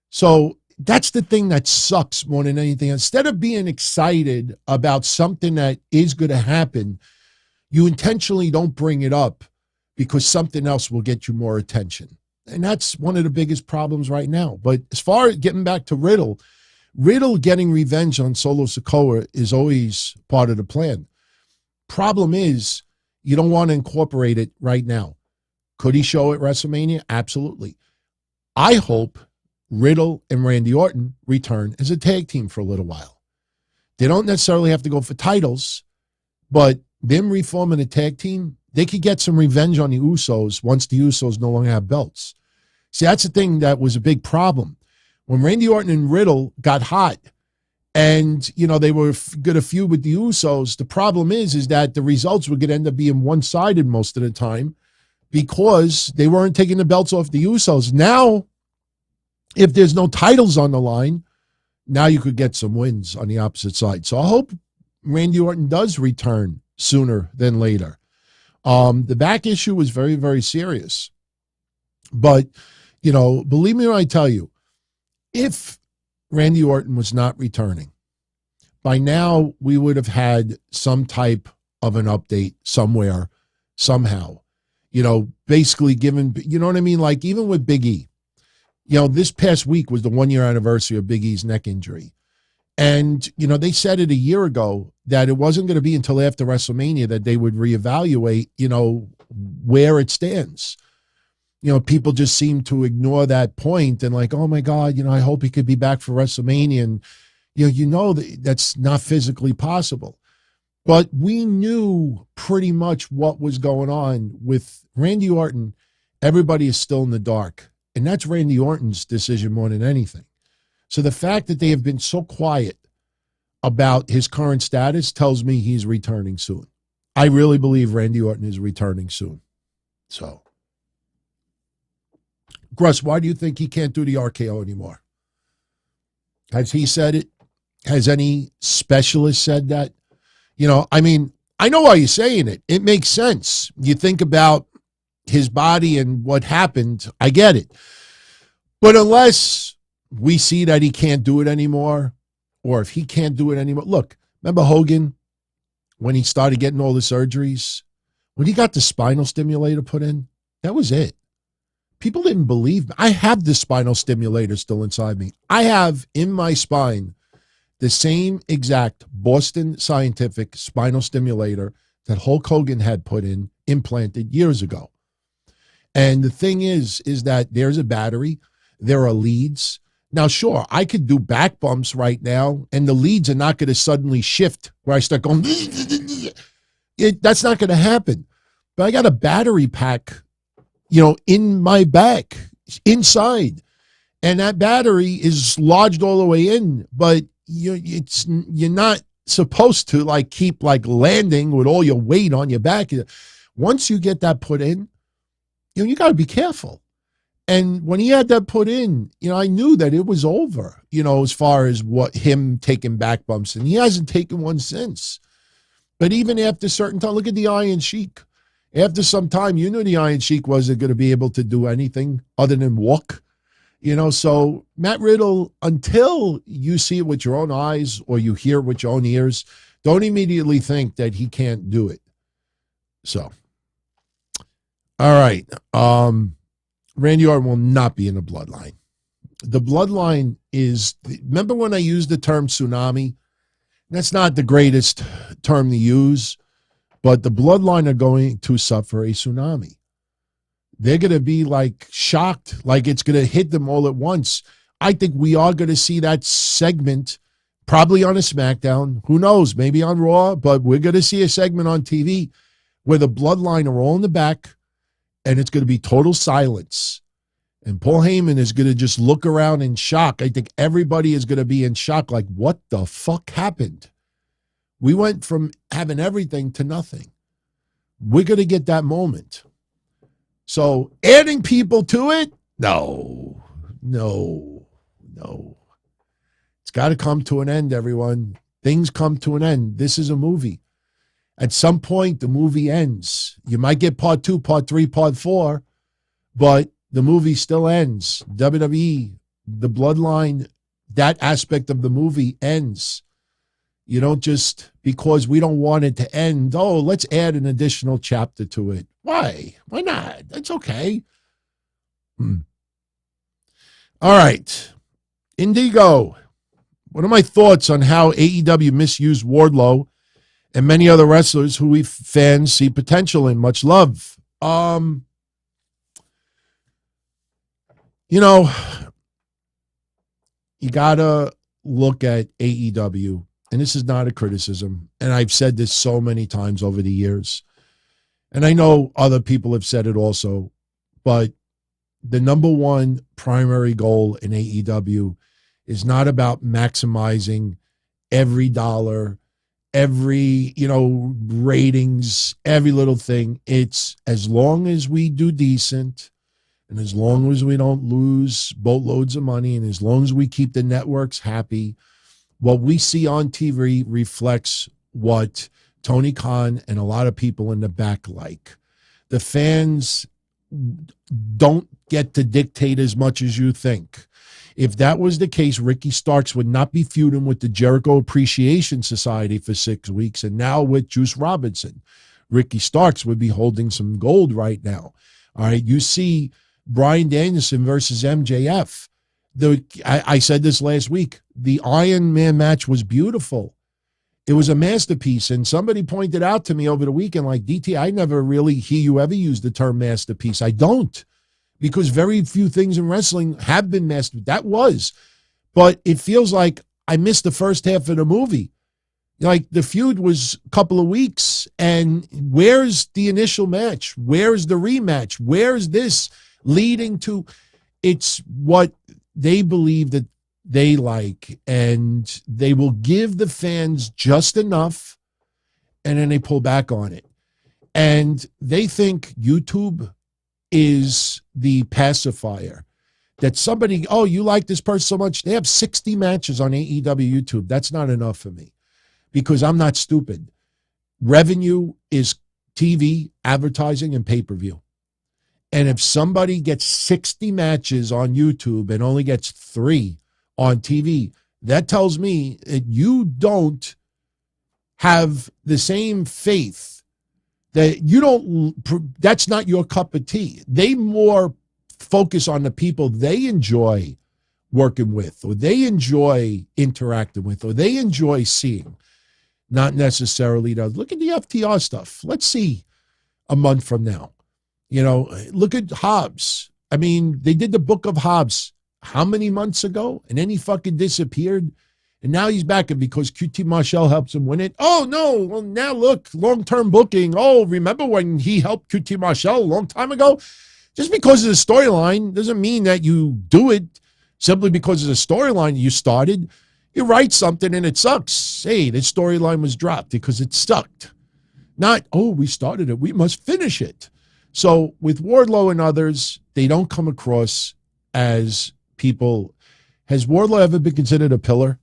So that's the thing that sucks more than anything. Instead of being excited about something that is going to happen, you intentionally don't bring it up because something else will get you more attention. And that's one of the biggest problems right now. But as far as getting back to Riddle getting revenge on Solo Sikoa is always part of the plan. Problem is, you don't want to incorporate it right now. Could he show at WrestleMania? Absolutely. I hope Riddle and Randy Orton return as a tag team for a little while. They don't necessarily have to go for titles, but them reforming a tag team, they could get some revenge on the Usos once the Usos no longer have belts. See, that's the thing that was a big problem. When Randy Orton and Riddle got hot and, they were going to feud with the Usos, the problem is that the results were going to end up being one-sided most of the time because they weren't taking the belts off the Usos. Now, if there's no titles on the line, now you could get some wins on the opposite side. So I hope Randy Orton does return sooner than later. The back issue was very, very serious. But, believe me when I tell you, if Randy Orton was not returning, by now we would have had some type of an update somewhere, somehow. Basically given, you know what I mean? Like even with Big E, this past week was the 1-year anniversary of Big E's neck injury. And, they said it a year ago that it wasn't going to be until after WrestleMania that they would reevaluate, where it stands. People just seem to ignore that point and like, oh my God, I hope he could be back for WrestleMania. And, that's not physically possible. But we knew pretty much what was going on with Randy Orton. Everybody is still in the dark. And that's Randy Orton's decision more than anything. So the fact that they have been so quiet about his current status tells me he's returning soon. I really believe Randy Orton is returning soon. So, Gruss, why do you think he can't do the RKO anymore? Has he said it? Has any specialist said that? I know why you're saying it. It makes sense. You think about his body and what happened. I get it. But unless we see that he can't do it anymore, or if he can't do it anymore. Look, remember Hogan when he started getting all the surgeries? When he got the spinal stimulator put in, that was it. People didn't believe me. I have the spinal stimulator still inside me. I have in my spine the same exact Boston Scientific spinal stimulator that Hulk Hogan had put in, implanted years ago. And the thing is that there's a battery, there are leads. Now, sure, I could do back bumps right now, and the leads are not going to suddenly shift where I start going, that's not going to happen. But I got a battery pack, in my back, inside. And that battery is lodged all the way in, but you're not supposed to keep landing with all your weight on your back. Once you get that put in, you got to be careful. And when he had that put in, I knew that it was over, as far as him taking back bumps, and he hasn't taken one since. But even after a certain time, look at the Iron Sheik. After some time, you knew the Iron Sheik wasn't going to be able to do anything other than walk. So Matt Riddle, until you see it with your own eyes or you hear it with your own ears, don't immediately think that he can't do it. So, all right. Randy Orton will not be in the Bloodline. The Bloodline is, remember when I used the term tsunami? That's not the greatest term to use, but the Bloodline are going to suffer a tsunami. They're going to be shocked, it's going to hit them all at once. I think we are going to see that segment probably on a SmackDown. Who knows? Maybe on Raw, but we're going to see a segment on TV where the Bloodline are all in the back and it's going to be total silence. And Paul Heyman is going to just look around in shock. I think everybody is going to be in shock, what the fuck happened? We went from having everything to nothing. We're going to get that moment. So adding people to it? No. It's got to come to an end, everyone. Things come to an end. This is a movie. At some point, the movie ends. You might get part 2, part 3, part 4, but the movie still ends. WWE, the Bloodline, that aspect of the movie ends. You don't just, because we don't want it to end, let's add an additional chapter to it. Why? Why not? That's okay. All right. Indigo. What are my thoughts on how AEW misused Wardlow and many other wrestlers who we fans see potential in? Much love. You got to look at AEW, and this is not a criticism, and I've said this so many times over the years, and I know other people have said it also, but the number one primary goal in AEW is not about maximizing every dollar, every, ratings, every little thing. It's as long as we do decent and as long as we don't lose boatloads of money and as long as we keep the networks happy, what we see on TV reflects what Tony Khan and a lot of people in the back like. The fans don't get to dictate as much as you think. If that was the case, Ricky Starks would not be feuding with the Jericho Appreciation Society for 6 weeks, and now with Juice Robinson. Ricky Starks would be holding some gold right now. All right, you see Bryan Danielson versus MJF. I said this last week. The Iron Man match was beautiful. It was a masterpiece, and somebody pointed out to me over the weekend, like, DT, I never really hear you ever use the term masterpiece. I don't. Because very few things in wrestling have been mastered. That was. But it feels like I missed the first half of the movie. Like the feud was a couple of weeks, and where's the initial match? Where's the rematch? Where's this leading to? It's what they believe that they like, and they will give the fans just enough, and then they pull back on it. And they think YouTube is the pacifier. That somebody, oh, you like this person so much, they have 60 matches on AEW YouTube. That's not enough for me because I'm not stupid. Revenue is TV, advertising, and pay-per-view. And if somebody gets 60 matches on YouTube and only gets 3 on TV, that tells me that you don't have the same faith, that you don't, that's not your cup of tea. They more focus on the people they enjoy working with, or they enjoy interacting with, or they enjoy seeing, not necessarily look at the FTR stuff. Let's see a month from now. Look at Hobbs. I mean, they did the Book of Hobbs how many months ago? And then he fucking disappeared. And now he's back, and because QT Marshall helps him win it. Oh, no. Well, now look, long-term booking. Oh, remember when he helped QT Marshall a long time ago? Just because of the storyline doesn't mean that you do it simply because of the storyline you started. You write something and it sucks. Hey, this storyline was dropped because it sucked. Not, oh, we started it. We must finish it. So with Wardlow and others, they don't come across as people. Has Wardlow ever been considered a pillar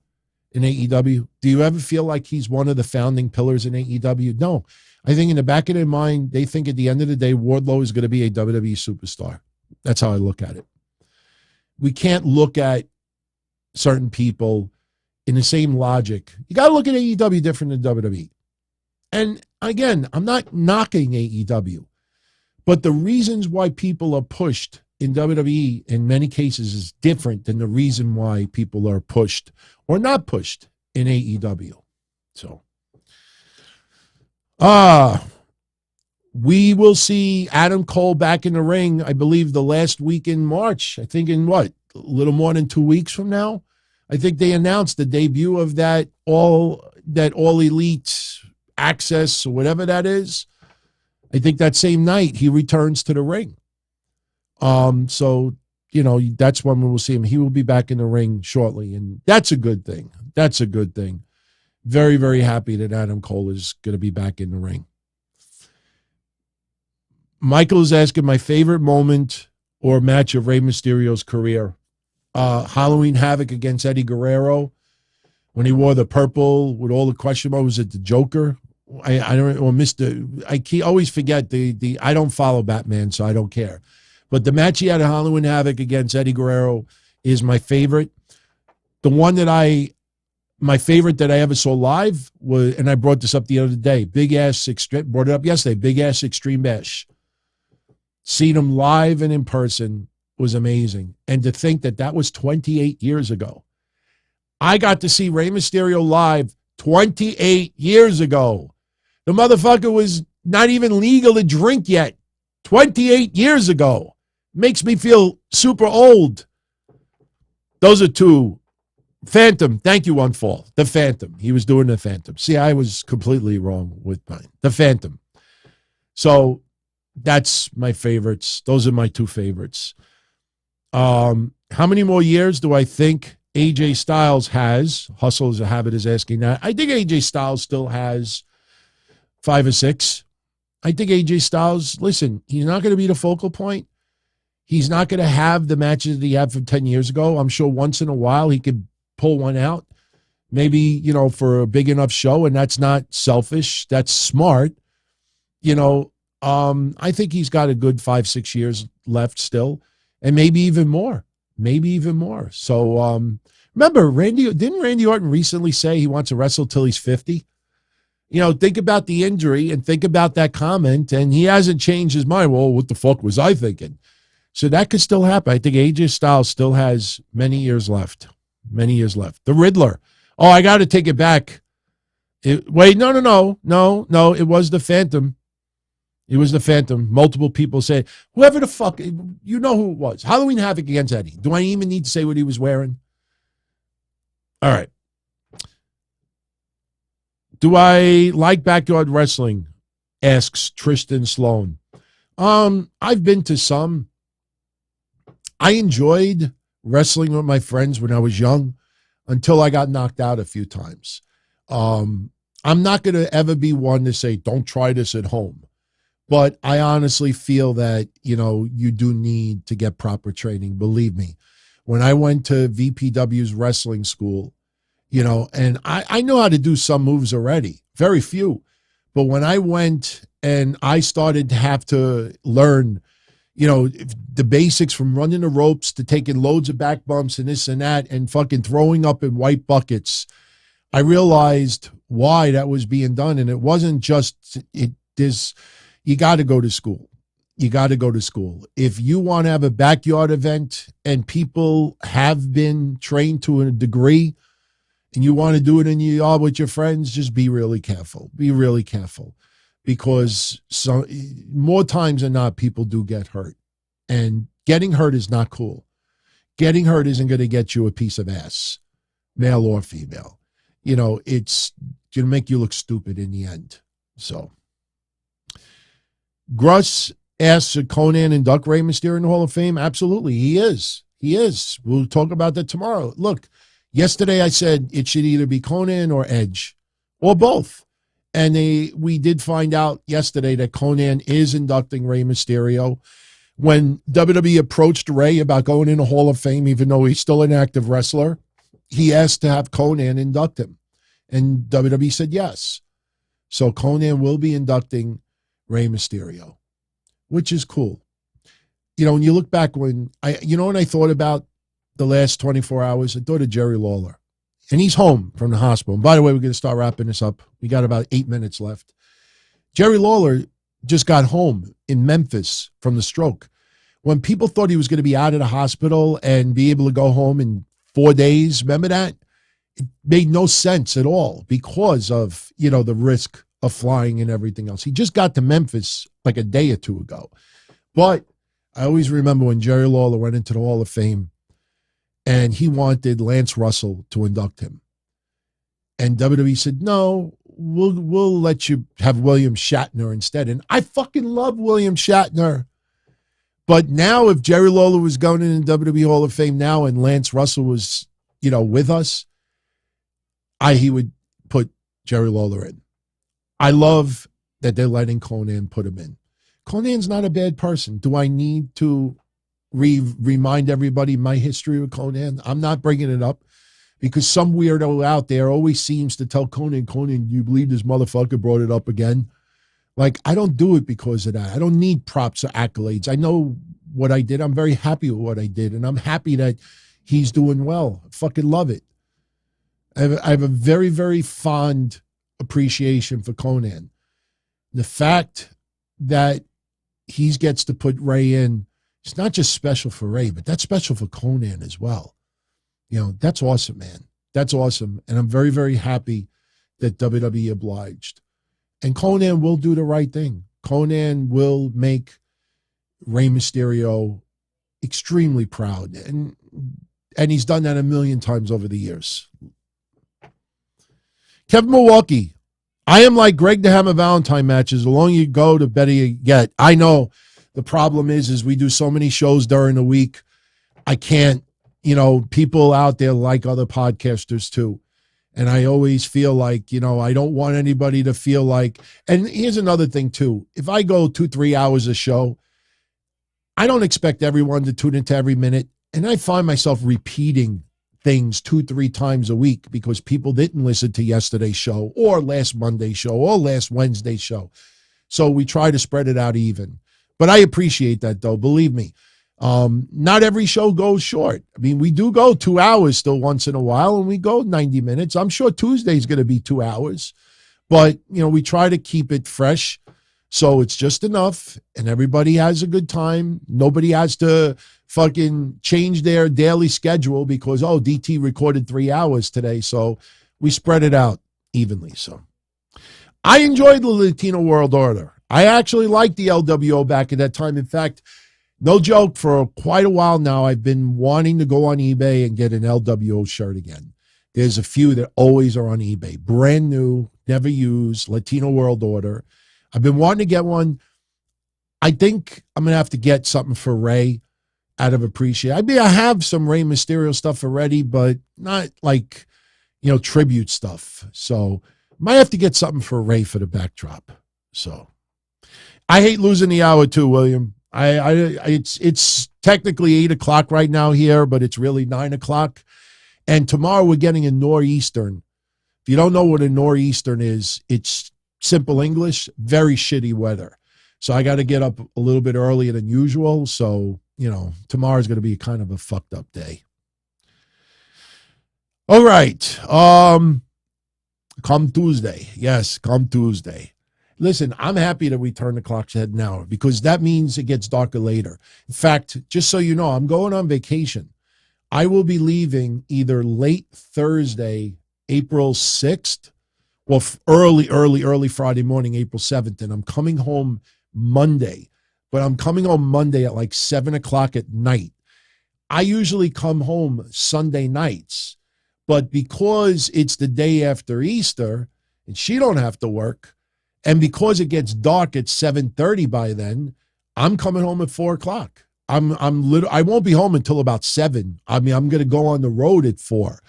in AEW? Do you ever feel like he's one of the founding pillars in AEW? No. I think in the back of their mind, they think at the end of the day, Wardlow is going to be a WWE superstar. That's how I look at it. We can't look at certain people in the same logic. You got to look at AEW different than WWE. And again, I'm not knocking AEW, but the reasons why people are pushed in WWE in many cases is different than the reason why people are pushed or not pushed in AEW. So, we will see Adam Cole back in the ring, I believe, the last week in March. I think in a little more than 2 weeks from now. I think they announced the debut of that all elite access or whatever that is. I think that same night he returns to the ring. So, that's when we will see him. He will be back in the ring shortly, and that's a good thing. That's a good thing. Very, very happy that Adam Cole is going to be back in the ring. Michael is asking my favorite moment or match of Rey Mysterio's career. Halloween Havoc against Eddie Guerrero when he wore the purple with all the question marks. Was it the Joker? I don't, or Mr. I always forget the I don't follow Batman, so I don't care. But the match he had at Halloween Havoc against Eddie Guerrero is my favorite. The one that my favorite that I ever saw live was, and I brought this up the other day, brought it up yesterday, Big Ass Extreme Bash. Seeing him live and in person was amazing. And to think that was 28 years ago. I got to see Rey Mysterio live 28 years ago. The motherfucker was not even legal to drink yet. 28 years ago. Makes me feel super old. Those are two. Phantom. Thank you, Unfall. The Phantom. He was doing the Phantom. See, I was completely wrong with mine. The Phantom. So that's my favorites. Those are my two favorites. How many more years do I think AJ Styles has. Hustle is a habit is asking that. I think AJ Styles still has 5 or 6. I think AJ Styles, listen, he's not going to be the focal point. He's not going to have the matches that he had from 10 years ago. I'm sure once in a while he could pull one out. Maybe, for a big enough show, and that's not selfish. That's smart. I think he's got a good 5-6 years left still, and maybe even more. So remember, didn't Randy Orton recently say he wants to wrestle till he's 50? Think about the injury and think about that comment, and he hasn't changed his mind. Well, what the fuck was I thinking? So that could still happen. I think AJ Styles still has many years left. The Riddler. Oh, I got to take it back. No. It was the Phantom. Multiple people say, whoever the fuck, you know who it was. Halloween Havoc against Eddie. Do I even need to say what he was wearing? All right. Do I like backyard wrestling? Asks Tristan Sloan. I've been to some. I enjoyed wrestling with my friends when I was young until I got knocked out a few times. I'm not going to ever be one to say, don't try this at home. But I honestly feel that, you do need to get proper training. Believe me, when I went to VPW's wrestling school, and I know how to do some moves already, very few. But when I went and I started to have to learn, the basics from running the ropes to taking loads of back bumps and this and that and fucking throwing up in white buckets, I realized why that was being done. And it wasn't just you got to go to school. If you want to have a backyard event and people have been trained to a degree and you want to do it in your yard with your friends, just be really careful. Because more times than not, people do get hurt. And getting hurt is not cool. Getting hurt isn't going to get you a piece of ass, male or female. It's going to make you look stupid in the end. So, Gruss asks, should Conan induct Rey Mysterio in the Hall of Fame? Absolutely, he is. We'll talk about that tomorrow. Look, yesterday I said it should either be Conan or Edge, or both. And we did find out yesterday that Conan is inducting Rey Mysterio. When WWE approached Rey about going in the Hall of Fame, even though he's still an active wrestler, he asked to have Conan induct him. And WWE said yes. So Conan will be inducting Rey Mysterio, which is cool. When you look back when I thought about the last 24 hours, I thought of Jerry Lawler. And he's home from the hospital. And by the way, we're going to start wrapping this up. We got about 8 minutes left. Jerry Lawler just got home in Memphis from the stroke. When people thought he was going to be out of the hospital and be able to go home in 4 days, remember that? It made no sense at all because of, the risk of flying and everything else. He just got to Memphis like a day or two ago. But I always remember when Jerry Lawler went into the Hall of Fame, and he wanted Lance Russell to induct him. And WWE said, no, we'll let you have William Shatner instead. And I fucking love William Shatner. But now if Jerry Lawler was going in the WWE Hall of Fame now and Lance Russell was, with us, he would put Jerry Lawler in. I love that they're letting Conan put him in. Conan's not a bad person. Do I need to remind everybody my history with Conan? I'm not bringing it up because some weirdo out there always seems to tell Conan, you believe this motherfucker brought it up again? Like, I don't do it because of that. I don't need props or accolades. I know what I did. I'm very happy with what I did, and I'm happy that he's doing well. I fucking love it. I have a very, very fond appreciation for Conan. The fact that he gets to put Rey in, it's not just special for Rey, but that's special for Conan as well. That's awesome, man. That's awesome. And I'm very, very happy that WWE obliged. And Conan will do the right thing. Conan will make Rey Mysterio extremely proud. And he's done that a million times over the years. Kevin Milwaukee, I am like Greg the Hammer Valentine matches. The longer you go, the better you get. I know the problem is we do so many shows during the week. I can't, people out there like other podcasters too. And I always feel like, I don't want anybody to feel like, and here's another thing too. If I go 2-3 hours a show, I don't expect everyone to tune into every minute. And I find myself repeating things 2-3 times a week because people didn't listen to yesterday's show or last Monday's show or last Wednesday's show. So we try to spread it out even. But I appreciate that though, believe me. Not every show goes short. I mean, we do go 2 hours still once in a while, and we go 90 minutes. I'm sure Tuesday's going to be 2 hours, but we try to keep it fresh. So it's just enough and everybody has a good time. Nobody has to fucking change their daily schedule because, DT recorded 3 hours today. So we spread it out evenly. So I enjoyed the Latino World Order. I actually liked the LWO back at that time. In fact, no joke, for quite a while now, I've been wanting to go on eBay and get an LWO shirt again. There's a few that always are on eBay. Brand new, never used, Latino World Order. I've been wanting to get one. I think I'm going to have to get something for Rey out of appreciation. I mean, I have some Rey Mysterio stuff already, but not like, tribute stuff. So might have to get something for Rey for the backdrop. So I hate losing the hour too, William. It's technically 8 o'clock right now here, but it's really 9 o'clock. And tomorrow we're getting a nor'eastern. If you don't know what a nor'eastern is, it's simple English, very shitty weather. So I got to get up a little bit earlier than usual. So, tomorrow's going to be kind of a fucked up day. All right. Come Tuesday. Yes, come Tuesday. Listen, I'm happy that we turn the clocks ahead an hour because that means it gets darker later. In fact, just so you know, I'm going on vacation. I will be leaving either late Thursday, April 6th, or early Friday morning, April 7th. And I'm coming home Monday, but I'm coming home Monday at like 7 o'clock at night. I usually come home Sunday nights, but because it's the day after Easter and she don't have to work, and because it gets dark at 7:30 by then, I'm coming home at 4 o'clock. I won't be home until about 7. I mean, I'm going to go on the road at 4.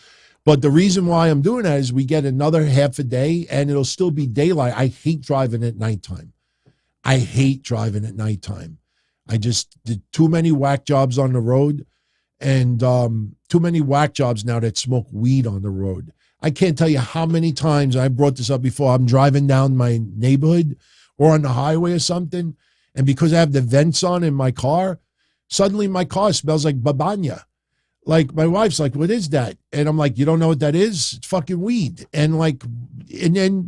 But the reason why I'm doing that is we get another half a day and it'll still be daylight. I hate driving at nighttime. I just did too many whack jobs on the road and too many whack jobs now that smoke weed on the road. I can't tell you how many times I brought this up before. I'm driving down my neighborhood or on the highway or something, and because I have the vents on in my car, suddenly my car smells like babanya. Like my wife's like, "What is that?" And I'm like, "You don't know what that is? It's fucking weed." And then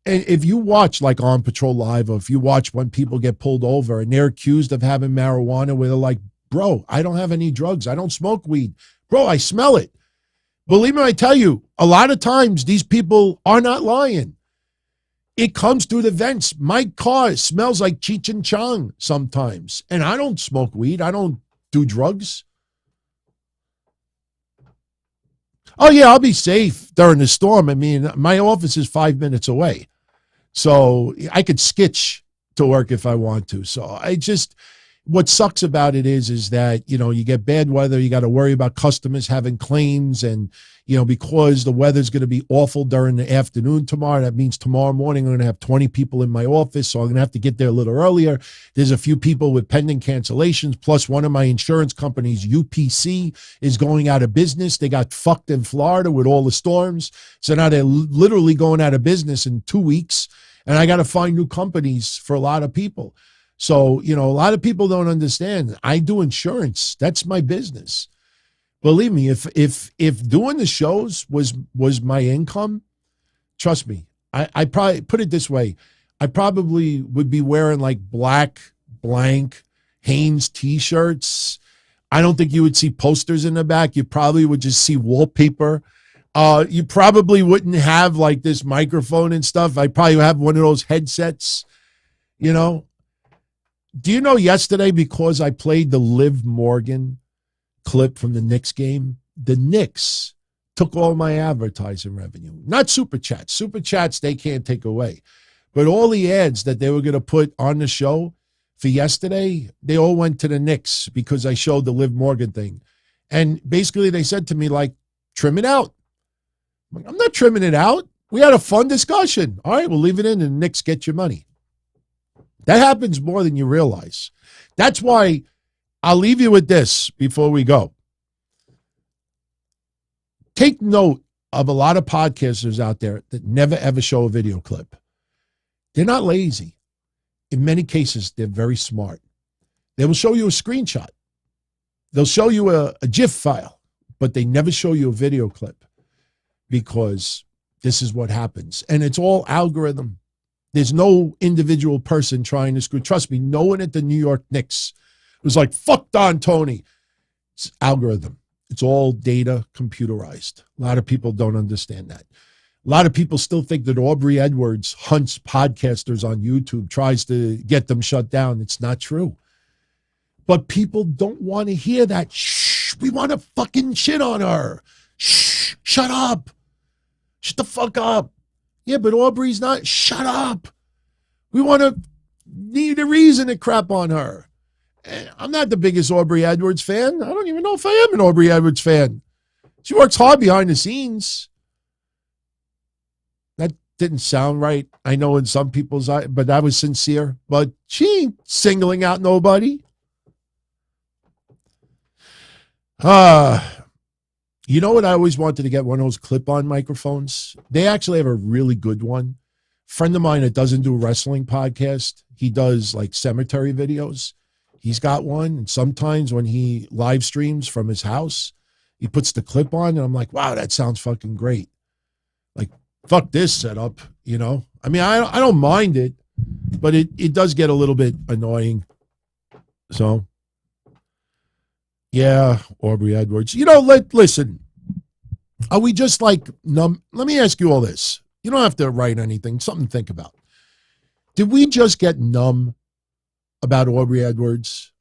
if you watch like On Patrol Live, or if you watch when people get pulled over and they're accused of having marijuana, where they're like, "Bro, I don't have any drugs. I don't smoke weed. Bro, I smell it." Believe me, I tell you, a lot of times these people are not lying. It comes through the vents. My car smells like Cheech and Chong sometimes. And I don't smoke weed. I don't do drugs. Oh, yeah, I'll be safe during the storm. I mean, my office is 5 minutes away. So I could skitch to work if I want to. So what sucks about it is that, you get bad weather, you got to worry about customers having claims, and, because the weather's going to be awful during the afternoon tomorrow, that means tomorrow morning I'm going to have 20 people in my office, so I'm going to have to get there a little earlier. There's a few people with pending cancellations, plus one of my insurance companies, UPC, is going out of business. They got fucked in Florida with all the storms, so now they're literally going out of business in 2 weeks, and I got to find new companies for a lot of people. So, a lot of people don't understand. I do insurance. That's my business. Believe me, if doing the shows was my income, trust me, I probably, put it this way, I probably would be wearing like black blank Hanes t-shirts. I don't think you would see posters in the back. You probably would just see wallpaper. You probably wouldn't have like this microphone and stuff. I probably have one of those headsets, Do you know yesterday, because I played the Liv Morgan clip from the Knicks game, the Knicks took all my advertising revenue. Not Super Chats. Super Chats they can't take away. But all the ads that they were going to put on the show for yesterday, they all went to the Knicks because I showed the Liv Morgan thing. And basically they said to me, like, trim it out. I'm like, I'm not trimming it out. We had a fun discussion. All right, we'll leave it in and Knicks get your money. That happens more than you realize. That's why I'll leave you with this before we go. Take note of a lot of podcasters out there that never ever show a video clip. They're not lazy. In many cases, they're very smart. They will show you a screenshot. They'll show you a GIF file, but they never show you a video clip because this is what happens. And it's all algorithm. There's no individual person trying to screw. Trust me, no one at the New York Knicks was like, fuck Don Tony. It's algorithm. It's all data computerized. A lot of people don't understand that. A lot of people still think that Aubrey Edwards hunts podcasters on YouTube, tries to get them shut down. It's not true. But people don't want to hear that. Shh, we want to fucking shit on her. Shh, shut up. Shut the fuck up. Yeah, but Aubrey's not. Shut up. We want to need a reason to crap on her. I'm not the biggest Aubrey Edwards fan. I don't even know if I am an Aubrey Edwards fan. She works hard behind the scenes. That didn't sound right. I know in some people's eyes, but that was sincere. But she ain't singling out nobody. You know what? I always wanted to get one of those clip-on microphones. They actually have a really good one. Friend of mine that doesn't do a wrestling podcast, he does like cemetery videos. He's got one, and sometimes when he live streams from his house, he puts the clip on, and I'm like, wow, that sounds fucking great. Like, fuck this setup, you know? I mean, I don't mind it, but it does get a little bit annoying. So, yeah, Aubrey Edwards. You know, listen, are we just like numb? Let me ask you all this. You don't have to write anything, something to think about. Did we just get numb about Aubrey Edwards,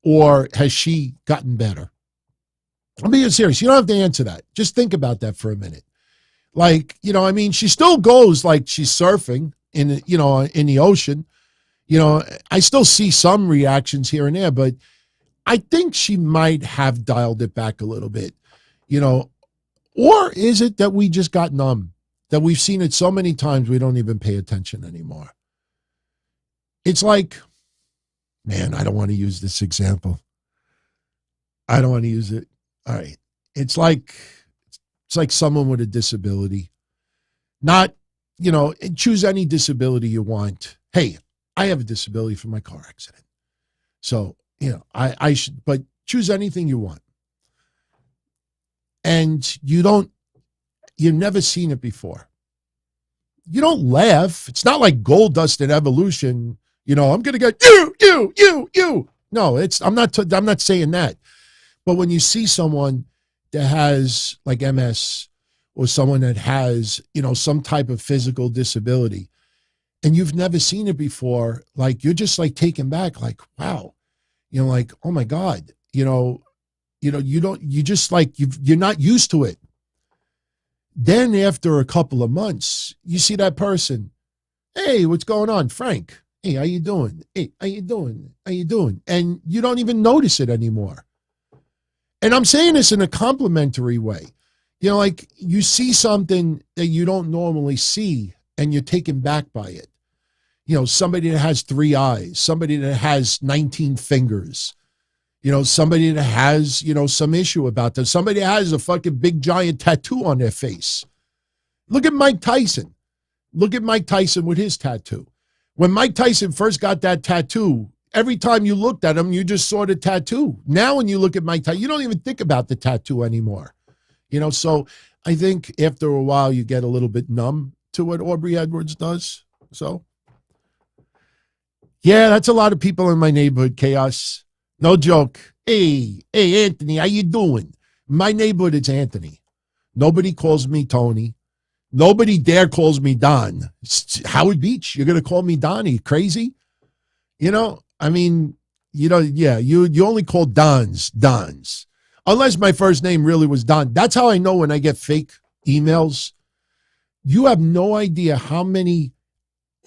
or has she gotten better? I'm being serious. You don't have to answer that. Just think about that for a minute. Like, you know, I mean, she still goes like she's surfing in, you know, in the ocean. You know, I still see some reactions here and there, but I think she might have dialed it back a little bit, you know. Or is it that we just got numb, that we've seen it so many times we don't even pay attention anymore? It's like, man, I don't want to use this example. I don't want to use it. All right. It's like someone with a disability. Not, you know, choose any disability you want. Hey, I have a disability from my car accident. So, you know, I should, but choose anything you want. And you've never seen it before. You don't laugh. It's not like Goldust in Evolution. You know, I'm going to get you. No, I'm not saying that. But when you see someone that has like MS or someone that has, you know, some type of physical disability and you've never seen it before, like you're just like taken back, like, wow, you know, like, oh my God, you're not used to it. Then after a couple of months, you see that person. Hey, what's going on? Frank. Hey, how you doing? Hey, how you doing? How you doing? And you don't even notice it anymore. And I'm saying this in a complimentary way. You know, like you see something that you don't normally see and you're taken back by it. You know, somebody that has 3 eyes, somebody that has 19 fingers, you know, somebody that has, you know, some issue about that. Somebody that has a fucking big giant tattoo on their face. Look at Mike Tyson. Look at Mike Tyson with his tattoo. When Mike Tyson first got that tattoo, every time you looked at him, you just saw the tattoo. Now when you look at Mike Tyson, you don't even think about the tattoo anymore. You know, so I think after a while you get a little bit numb to what Aubrey Edwards does. So, yeah, that's a lot of people in my neighborhood, Chaos. No joke. Hey, Anthony, how you doing? My neighborhood, it's Anthony. Nobody calls me Tony. Nobody dare calls me Don. It's Howard Beach, you're going to call me Don? Are you crazy? You know, I mean, you know, yeah, you only call Dons. Unless my first name really was Don. That's how I know when I get fake emails. You have no idea how many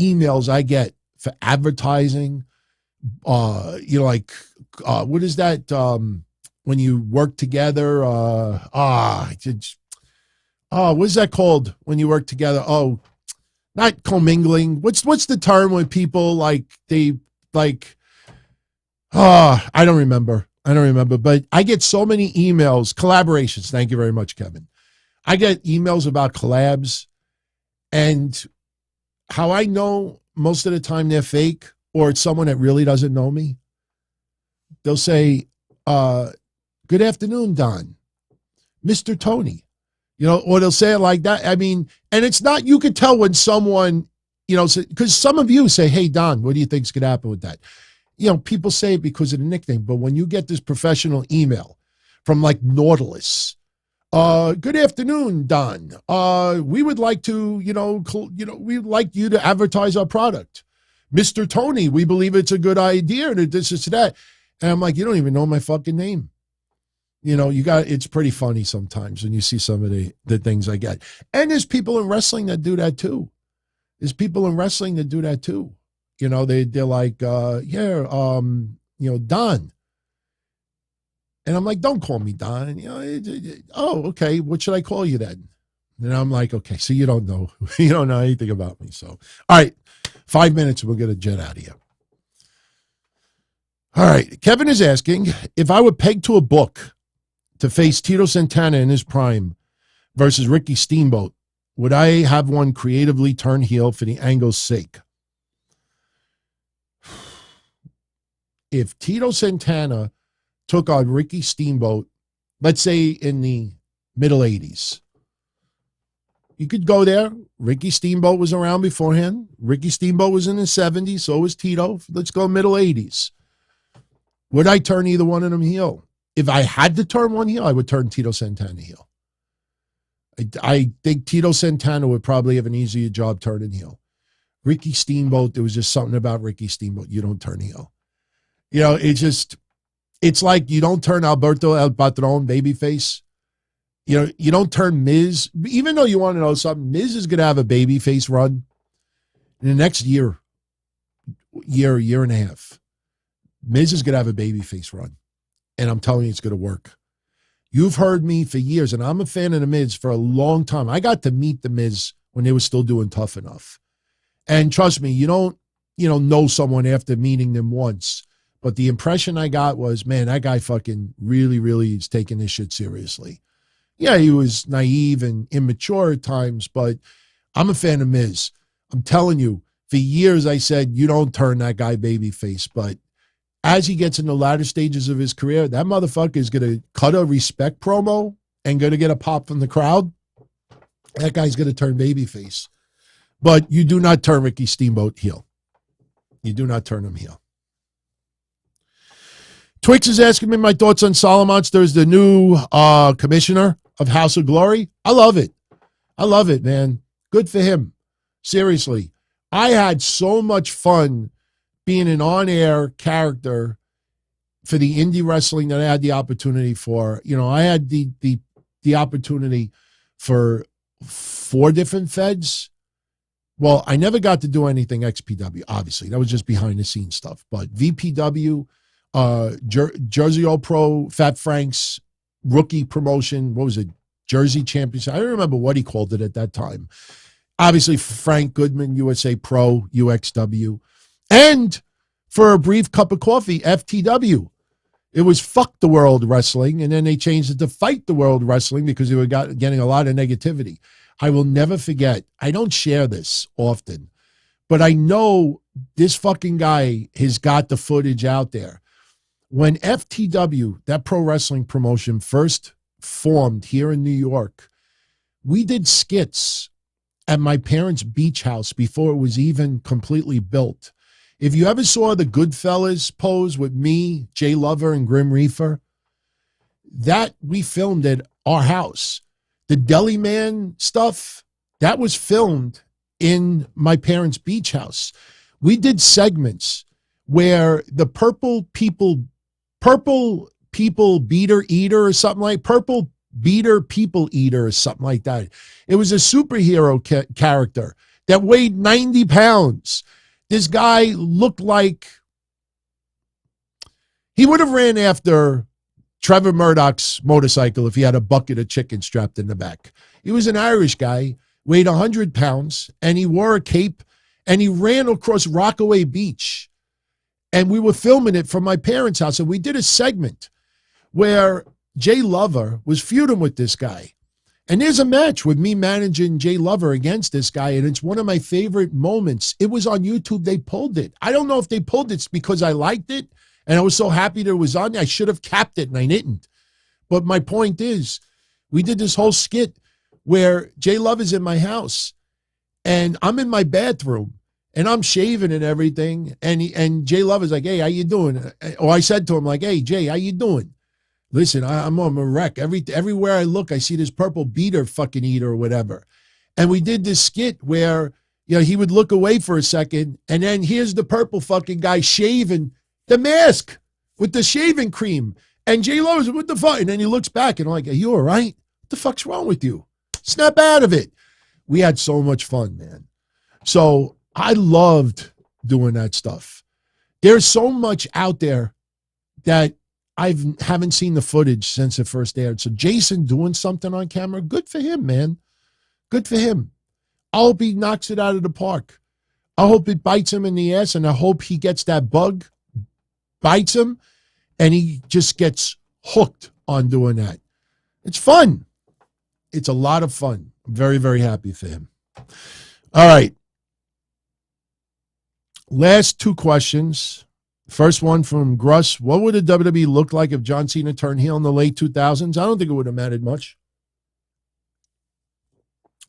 emails I get for advertising. You know, like, what is that? when you work together. What's that called when you work together? Oh, not commingling. What's the term when people I don't remember. But I get so many emails, collaborations. Thank you very much, Kevin. I get emails about collabs, and how I know most of the time they're fake or it's someone that really doesn't know me. They'll say, good afternoon, Don. Mr. Tony. Or they'll say it like that. I mean, and it's not, you could tell when someone, because some of you say, hey, Don, what do you think's going to happen with that? People say it because of the nickname, but when you get this professional email from like Nautilus, good afternoon, Don. We would like to, we'd like you to advertise our product. Mr. Tony, we believe it's a good idea and this is that. And I'm like, you don't even know my fucking name. It's pretty funny sometimes when you see some of the things I get. And there's people in wrestling that do that too. They're like, Don. And I'm like, don't call me Don. Oh, okay. What should I call you then? And I'm like, okay, so you don't know. You don't know anything about me. So, all right, 5 minutes and we'll get a jet out of here. All right. Kevin is asking, if I were pegged to a book to face Tito Santana in his prime versus Ricky Steamboat, would I have one creatively turn heel for the angle's sake? If Tito Santana took on Ricky Steamboat, let's say in the middle 80s, you could go there. Ricky Steamboat was around beforehand. Ricky Steamboat was in the 70s, so was Tito. Let's go middle 80s. Would I turn either one of them heel? If I had to turn one heel, I would turn Tito Santana heel. I think Tito Santana would probably have an easier job turning heel. Ricky Steamboat, there was just something about Ricky Steamboat. You don't turn heel. It's like you don't turn Alberto El Patron babyface. You don't turn Miz. Even though you want to know something, Miz is going to have a babyface run in the next year and a half. Miz is going to have a babyface run. And I'm telling you, it's going to work. You've heard me for years, and I'm a fan of the Miz for a long time. I got to meet the Miz when they were still doing Tough Enough. And trust me, you don't, know someone after meeting them once. But the impression I got was, man, that guy fucking really, really is taking this shit seriously. Yeah, he was naive and immature at times, but I'm a fan of Miz. I'm telling you, for years I said, you don't turn that guy babyface. But as he gets in the latter stages of his career, that motherfucker is going to cut a respect promo and going to get a pop from the crowd. That guy's going to turn babyface. But you do not turn Ricky Steamboat heel. You do not turn him heel. Twix is asking me my thoughts on Solomonster as the new commissioner of House of Glory. I love it, man. Good for him. Seriously. I had so much fun being an on-air character for the indie wrestling that I had the opportunity for. I had the opportunity for 4 different feds. Well, I never got to do anything XPW, obviously. That was just behind-the-scenes stuff. But VPW, Jersey All Pro, Fat Frank's rookie promotion, what was it, Jersey Championship? I don't remember what he called it at that time. Obviously, Frank Goodman, USA Pro, UXW. And for a brief cup of coffee, FTW. It was Fuck the World Wrestling, and then they changed it to Fight the World Wrestling because they were getting a lot of negativity. I will never forget. I don't share this often, but I know this fucking guy has got the footage out there. When FTW, that pro wrestling promotion, first formed here in New York, we did skits at my parents' beach house before it was even completely built. If you ever saw the Goodfellas pose with me, Jay Lover, and Grim Reefer, that we filmed at our house. The Deli Man stuff, that was filmed in my parents' beach house. We did segments where the Purple People Beater Eater or something like Purple Beater People Eater or something like that. It was a superhero character that weighed 90 pounds. This guy looked like he would have ran after Trevor Murdoch's motorcycle if he had a bucket of chicken strapped in the back. He was an Irish guy, weighed 100 pounds, and he wore a cape, and he ran across Rockaway Beach. And we were filming it from my parents' house, and we did a segment where Jay Lover was feuding with this guy. And there's a match with me managing Jay Lover against this guy, and it's one of my favorite moments. It was on YouTube. They pulled it. I don't know if they pulled it because I liked it, and I was so happy that it was on there. I should have capped it, and I didn't. But my point is, we did this whole skit where Jay Lover's in my house, and I'm in my bathroom, and I'm shaving and everything, and Jay Lover's like, hey, how you doing? Or I said to him, like, hey, Jay, how you doing? Listen, I'm a wreck. Everywhere I look, I see this purple beater fucking eater or whatever. And we did this skit where, he would look away for a second, and then here's the purple fucking guy shaving the mask with the shaving cream. And Jay Lowe's, what the fuck? And then he looks back, and I'm like, are you all right? What the fuck's wrong with you? Snap out of it. We had so much fun, man. So I loved doing that stuff. There's so much out there that I haven't seen the footage since it first aired. So Jason doing something on camera, good for him, man. Good for him. I hope he knocks it out of the park. I hope it bites him in the ass, and I hope he gets that bug, bites him, and he just gets hooked on doing that. It's fun. It's a lot of fun. I'm very, very happy for him. All right. Last two questions. First one from Gruss. What would a WWE look like if John Cena turned heel in the late 2000s? I don't think it would have mattered much.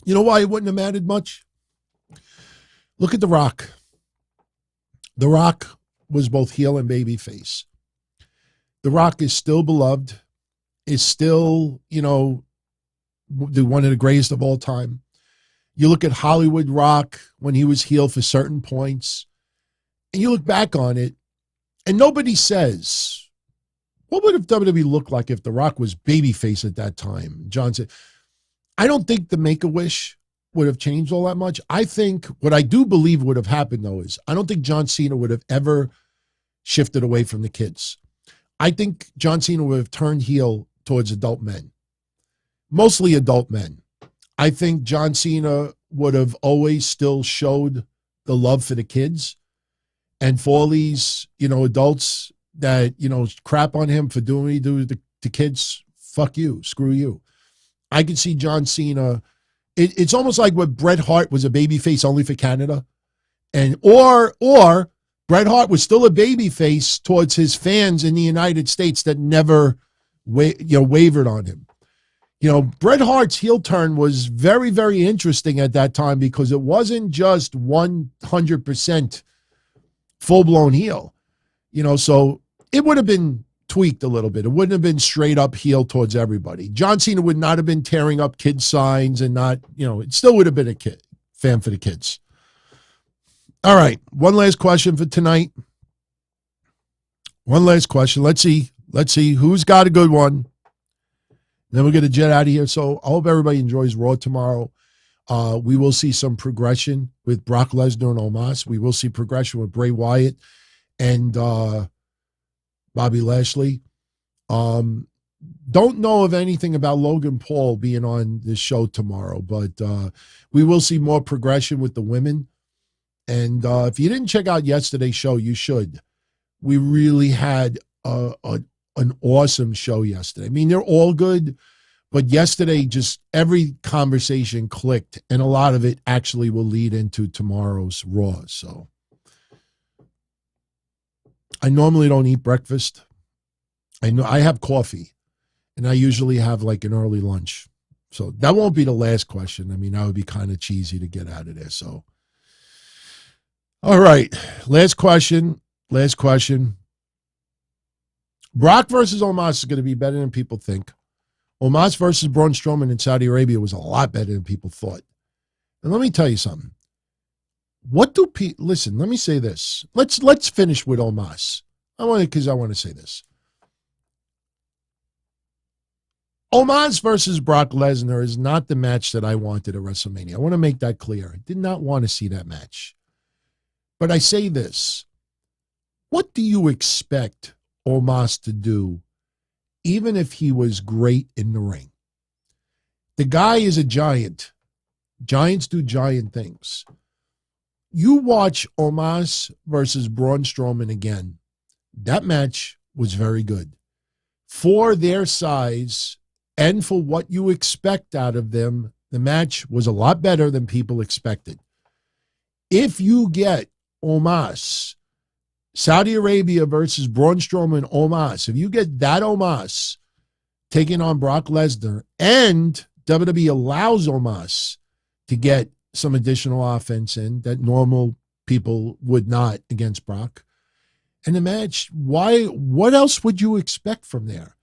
You know why it wouldn't have mattered much? Look at The Rock. The Rock was both heel and babyface. The Rock is still beloved, is still, one of the greatest of all time. You look at Hollywood Rock when he was heel for certain points, and you look back on it, and nobody says, what would WWE look like if The Rock was babyface at that time? John said, I don't think the Make-A-Wish would have changed all that much. I think what I do believe would have happened, though, is I don't think John Cena would have ever shifted away from the kids. I think John Cena would have turned heel towards adult men, mostly adult men. I think John Cena would have always still showed the love for the kids. And for all these, adults that, crap on him for doing what he do to kids, fuck you, screw you. I could see John Cena. It's almost like what Bret Hart was a babyface only for Canada. Or Bret Hart was still a babyface towards his fans in the United States that never wavered on him. Bret Hart's heel turn was very, very interesting at that time because it wasn't just 100% full-blown heel, so it would have been tweaked a little bit. It wouldn't have been straight up heel towards everybody. John Cena would not have been tearing up kids' signs and not, it still would have been a fan for the kids. All right, one last question for tonight. One last question. Let's see who's got a good one. Then we're going to jet out of here. So I hope everybody enjoys Raw tomorrow. We will see some progression with Brock Lesnar and Omos. We will see progression with Bray Wyatt and Bobby Lashley. Don't know of anything about Logan Paul being on this show tomorrow, but we will see more progression with the women. And if you didn't check out yesterday's show, you should. We really had an awesome show yesterday. I mean, they're all good. But yesterday, just every conversation clicked, and a lot of it actually will lead into tomorrow's Raw. So I normally don't eat breakfast. I know I have coffee, and I usually have like an early lunch. So that won't be the last question. I mean, that would be kind of cheesy to get out of there. So, all right, last question. Brock versus Omos is going to be better than people think. Omos versus Braun Strowman in Saudi Arabia was a lot better than people thought. And let me tell you something. Listen, let me say this. Let's finish with Omos. I want to say this. Omos versus Brock Lesnar is not the match that I wanted at WrestleMania. I want to make that clear. I did not want to see that match. But I say this. What do you expect Omos to do even if he was great in the ring. The guy is a giant. Giants do giant things. You watch Omos versus Braun Strowman again. That match was very good. For their size and for what you expect out of them, the match was a lot better than people expected. If you get Omos, Saudi Arabia versus Braun Strowman Omos, if you get that Omos taking on Brock Lesnar, and WWE allows Omos to get some additional offense in that normal people would not against Brock, and the match, what else would you expect from there?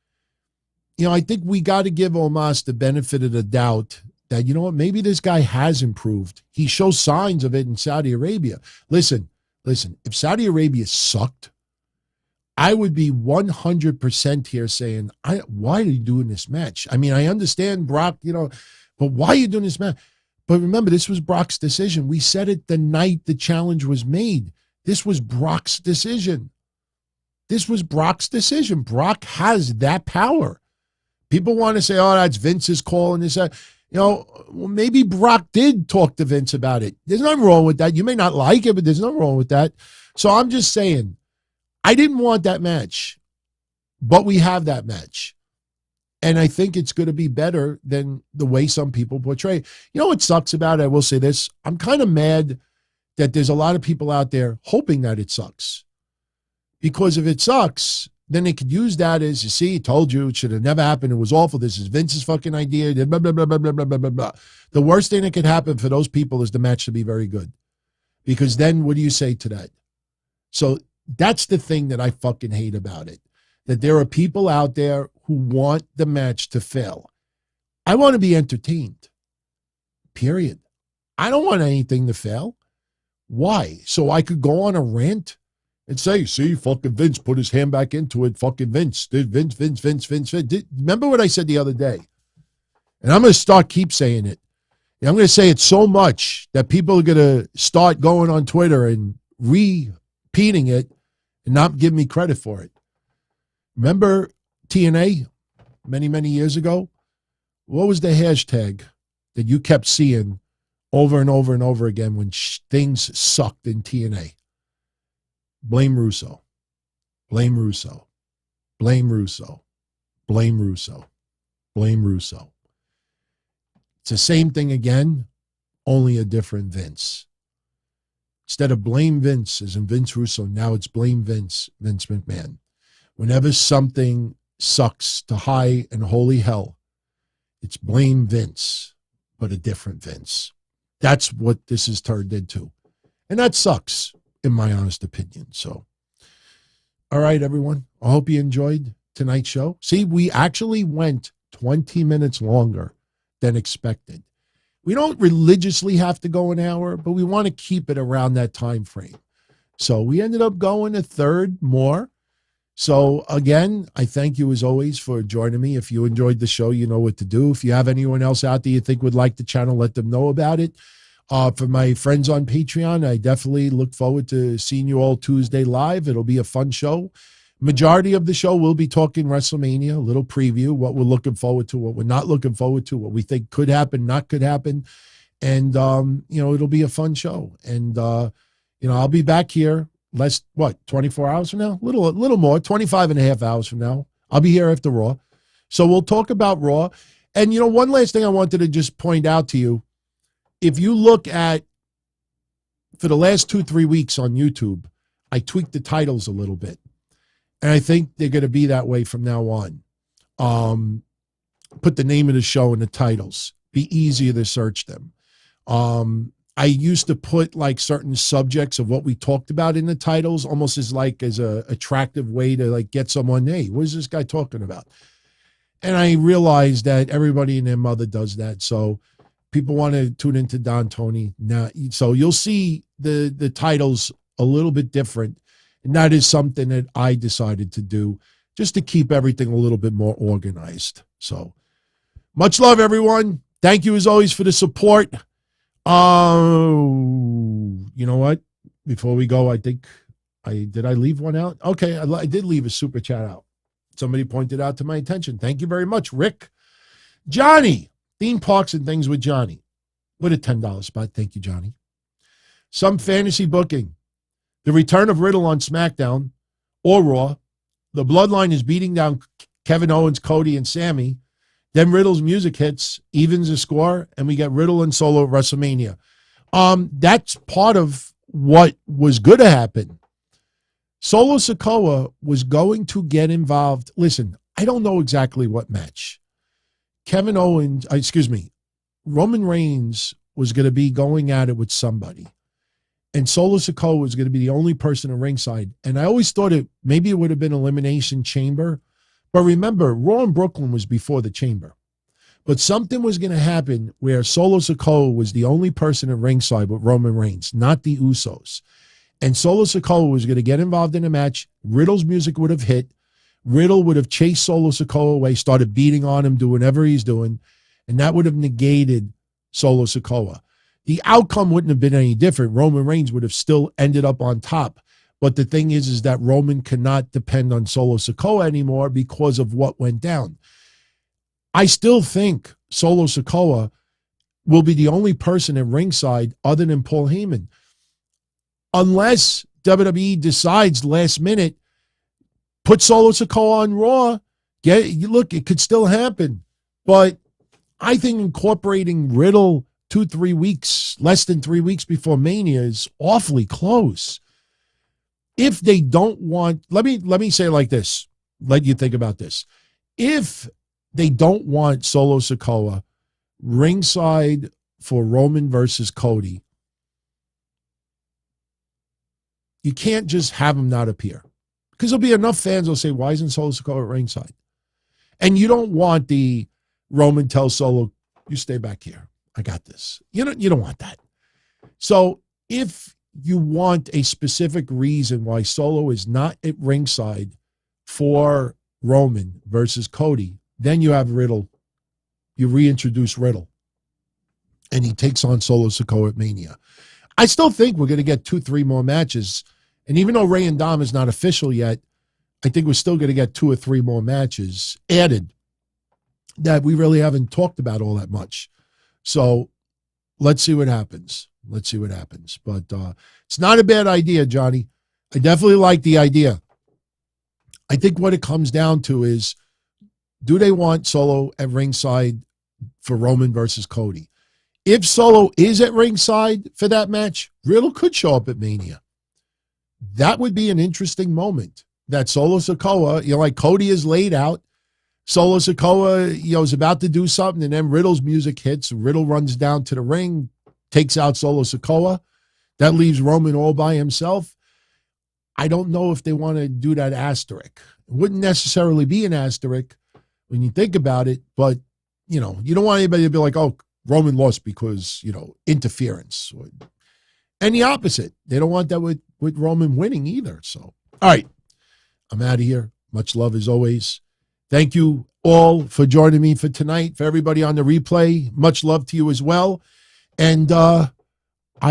You know, I think we got to give Omos the benefit of the doubt that, you know what, maybe this guy has improved. He shows signs of it in Saudi Arabia. Listen, if Saudi Arabia sucked, I would be 100% here saying, why are you doing this match? I mean, I understand Brock, you know, but why are you doing this match? But remember, this was Brock's decision. We said it the night the challenge was made. This was Brock's decision. Brock has that power. People want to say, oh, that's Vince's call and this, you know, well, maybe Brock did talk to Vince about it. There's nothing wrong with that. You may not like it, but there's nothing wrong with that. So I'm just saying, I didn't want that match, but we have that match. And I think it's going to be better than the way some people portray. You know what sucks about it? I will say this. I'm kind of mad that there's a lot of people out there hoping that it sucks. Because if it sucks, then they could use that as, you see, told you, it should have never happened. It was awful. This is Vince's fucking idea. Blah, blah, blah, blah, blah, blah, blah, blah. The worst thing that could happen for those people is the match to be very good. Because then what do you say to that? So that's the thing that I fucking hate about it. That there are people out there who want the match to fail. I want to be entertained. Period. I don't want anything to fail. Why? So I could go on a rant and say, see, fucking Vince put his hand back into it. Fucking Vince. Vince. Remember what I said the other day? And I'm going to keep saying it. And I'm going to say it so much that people are going to start going on Twitter and repeating it and not give me credit for it. Remember TNA many, many years ago? What was the hashtag that you kept seeing over and over and over again when things sucked in TNA? Blame Russo. Blame Russo. Blame Russo. Blame Russo. Blame Russo. It's the same thing again, only a different Vince. Instead of blame Vince, as in Vince Russo, now it's blame Vince McMahon. Whenever something sucks to high and holy hell, it's blame Vince, but a different Vince. That's what this is turned into. And that sucks, in my honest opinion. So, all right, everyone. I hope you enjoyed tonight's show. See, we actually went 20 minutes longer than expected. We don't religiously have to go an hour, but we want to keep it around that time frame. So we ended up going a third more. So again, I thank you as always for joining me. If you enjoyed the show, you know what to do. If you have anyone else out there you think would like the channel, let them know about it. For my friends on Patreon, I definitely look forward to seeing you all Tuesday live. It'll be a fun show. Majority of the show, we'll be talking WrestleMania, a little preview, what we're looking forward to, what we're not looking forward to, what we think could happen, not could happen. And, it'll be a fun show. And, I'll be back here 24 hours from now? A little more, 25 and a half hours from now. I'll be here after Raw. So we'll talk about Raw. And, one last thing I wanted to just point out to you. If you look at, for the last 2-3 weeks on YouTube, I tweaked the titles a little bit. And I think they're going to be that way from now on. Put the name of the show in the titles. Be easier to search them. I used to put like certain subjects of what we talked about in the titles, almost as a attractive way to like get someone, hey, what is this guy talking about? And I realized that everybody and their mother does that. So people want to tune into Don Tony now. So you'll see the titles a little bit different. And that is something that I decided to do just to keep everything a little bit more organized. So much love, everyone. Thank you as always for the support. You know what? Before we go, I think did I leave one out? Okay, I did leave a super chat out. Somebody pointed out to my attention. Thank you very much, Rick. Johnny, theme parks and things with Johnny. With a $10 spot. Thank you, Johnny. Some fantasy booking. The return of Riddle on SmackDown or Raw. The Bloodline is beating down Kevin Owens, Cody, and Sami. Then Riddle's music hits, evens the score, and we get Riddle and Solo at WrestleMania. That's part of what was going to happen. Solo Sikoa was going to get involved. Listen, I don't know exactly what match. Roman Reigns was going to be going at it with somebody. And Solo Sikoa was going to be the only person in ringside. And I always thought maybe it would have been Elimination Chamber. But remember, Raw in Brooklyn was before the Chamber. But something was going to happen where Solo Sikoa was the only person at ringside with Roman Reigns, not the Usos. And Solo Sikoa was going to get involved in a match. Riddle's music would have hit. Riddle would have chased Solo Sikoa away, started beating on him, doing whatever he's doing. And that would have negated Solo Sikoa. The outcome wouldn't have been any different. Roman Reigns would have still ended up on top. But the thing is that Roman cannot depend on Solo Sikoa anymore because of what went down. I still think Solo Sikoa will be the only person at ringside other than Paul Heyman. Unless WWE decides last minute, put Solo Sikoa on Raw. Look, it could still happen. But I think incorporating Riddle 2-3 weeks, less than 3 weeks before Mania is awfully close. If they don't want, let me say it like this, let you think about this. If they don't want Solo Sikoa ringside for Roman versus Cody, you can't just have him not appear. Because there'll be enough fans who'll say, why isn't Solo Sikoa at ringside? And you don't want the Roman tells Solo, you stay back here. I got this. You don't want that. So if you want a specific reason why Solo is not at ringside for Roman versus Cody, then you have Riddle. You reintroduce Riddle. And he takes on Solo Sikoa at Mania. I still think we're going to get 2-3 more matches. And even though Rey and Dom is not official yet, I think we're still going to get 2 or 3 more matches added that we really haven't talked about all that much. So let's see what happens. But it's not a bad idea, Johnny. I definitely like the idea. I think what it comes down to is, do they want Solo at ringside for Roman versus Cody? If Solo is at ringside for that match, Riddle could show up at Mania. That would be an interesting moment. That Solo Sikoa, like Cody is laid out. Solo Sikoa, is about to do something, and then Riddle's music hits. Riddle runs down to the ring, takes out Solo Sikoa. That leaves Roman all by himself. I don't know if they want to do that asterisk. It wouldn't necessarily be an asterisk when you think about it, but, you don't want anybody to be like, oh, Roman lost because, interference. And the opposite. They don't want that with Roman winning either. So, all right, I'm out of here. Much love as always. Thank you all for joining me for tonight. For everybody on the replay, much love to you as well. And I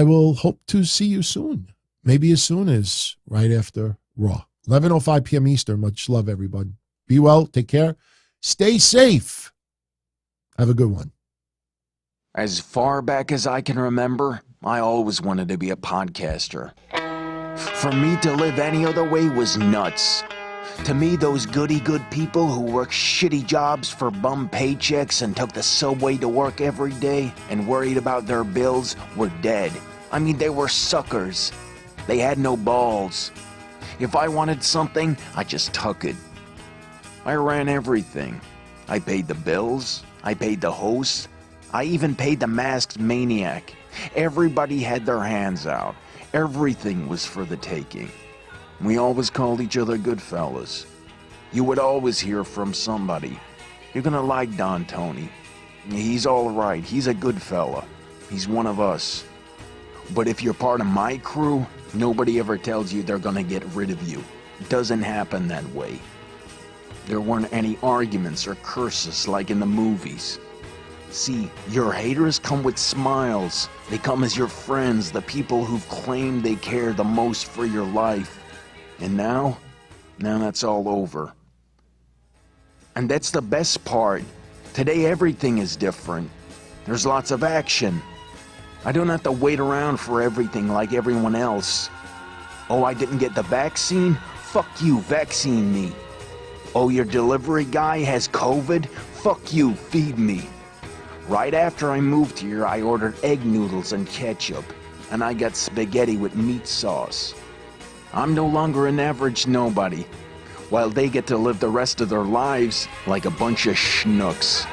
will hope to see you soon. Maybe as soon as right after Raw. 11:05 p.m. Eastern. Much love, everyone. Be well. Take care. Stay safe. Have a good one. As far back as I can remember, I always wanted to be a podcaster. For me to live any other way was nuts. To me, those goody-good people who worked shitty jobs for bum paychecks and took the subway to work every day and worried about their bills were dead. I mean, they were suckers. They had no balls. If I wanted something, I just took it. I ran everything. I paid the bills. I paid the host. I even paid the masked maniac. Everybody had their hands out. Everything was for the taking. We always called each other good fellas. You would always hear from somebody. You're gonna like Don Tony. He's all right. He's a good fella. He's one of us. But if you're part of my crew, nobody ever tells you they're gonna get rid of you. It doesn't happen that way. There weren't any arguments or curses like in the movies. See, your haters come with smiles. They come as your friends, the people who've claimed they care the most for your life. And now that's all over. And that's the best part. Today everything is different. There's lots of action. I don't have to wait around for everything like everyone else. Oh, I didn't get the vaccine? Fuck you, vaccine me. Oh, your delivery guy has COVID? Fuck you, feed me. Right after I moved here, I ordered egg noodles and ketchup, and I got spaghetti with meat sauce. I'm no longer an average nobody, while they get to live the rest of their lives like a bunch of schnooks.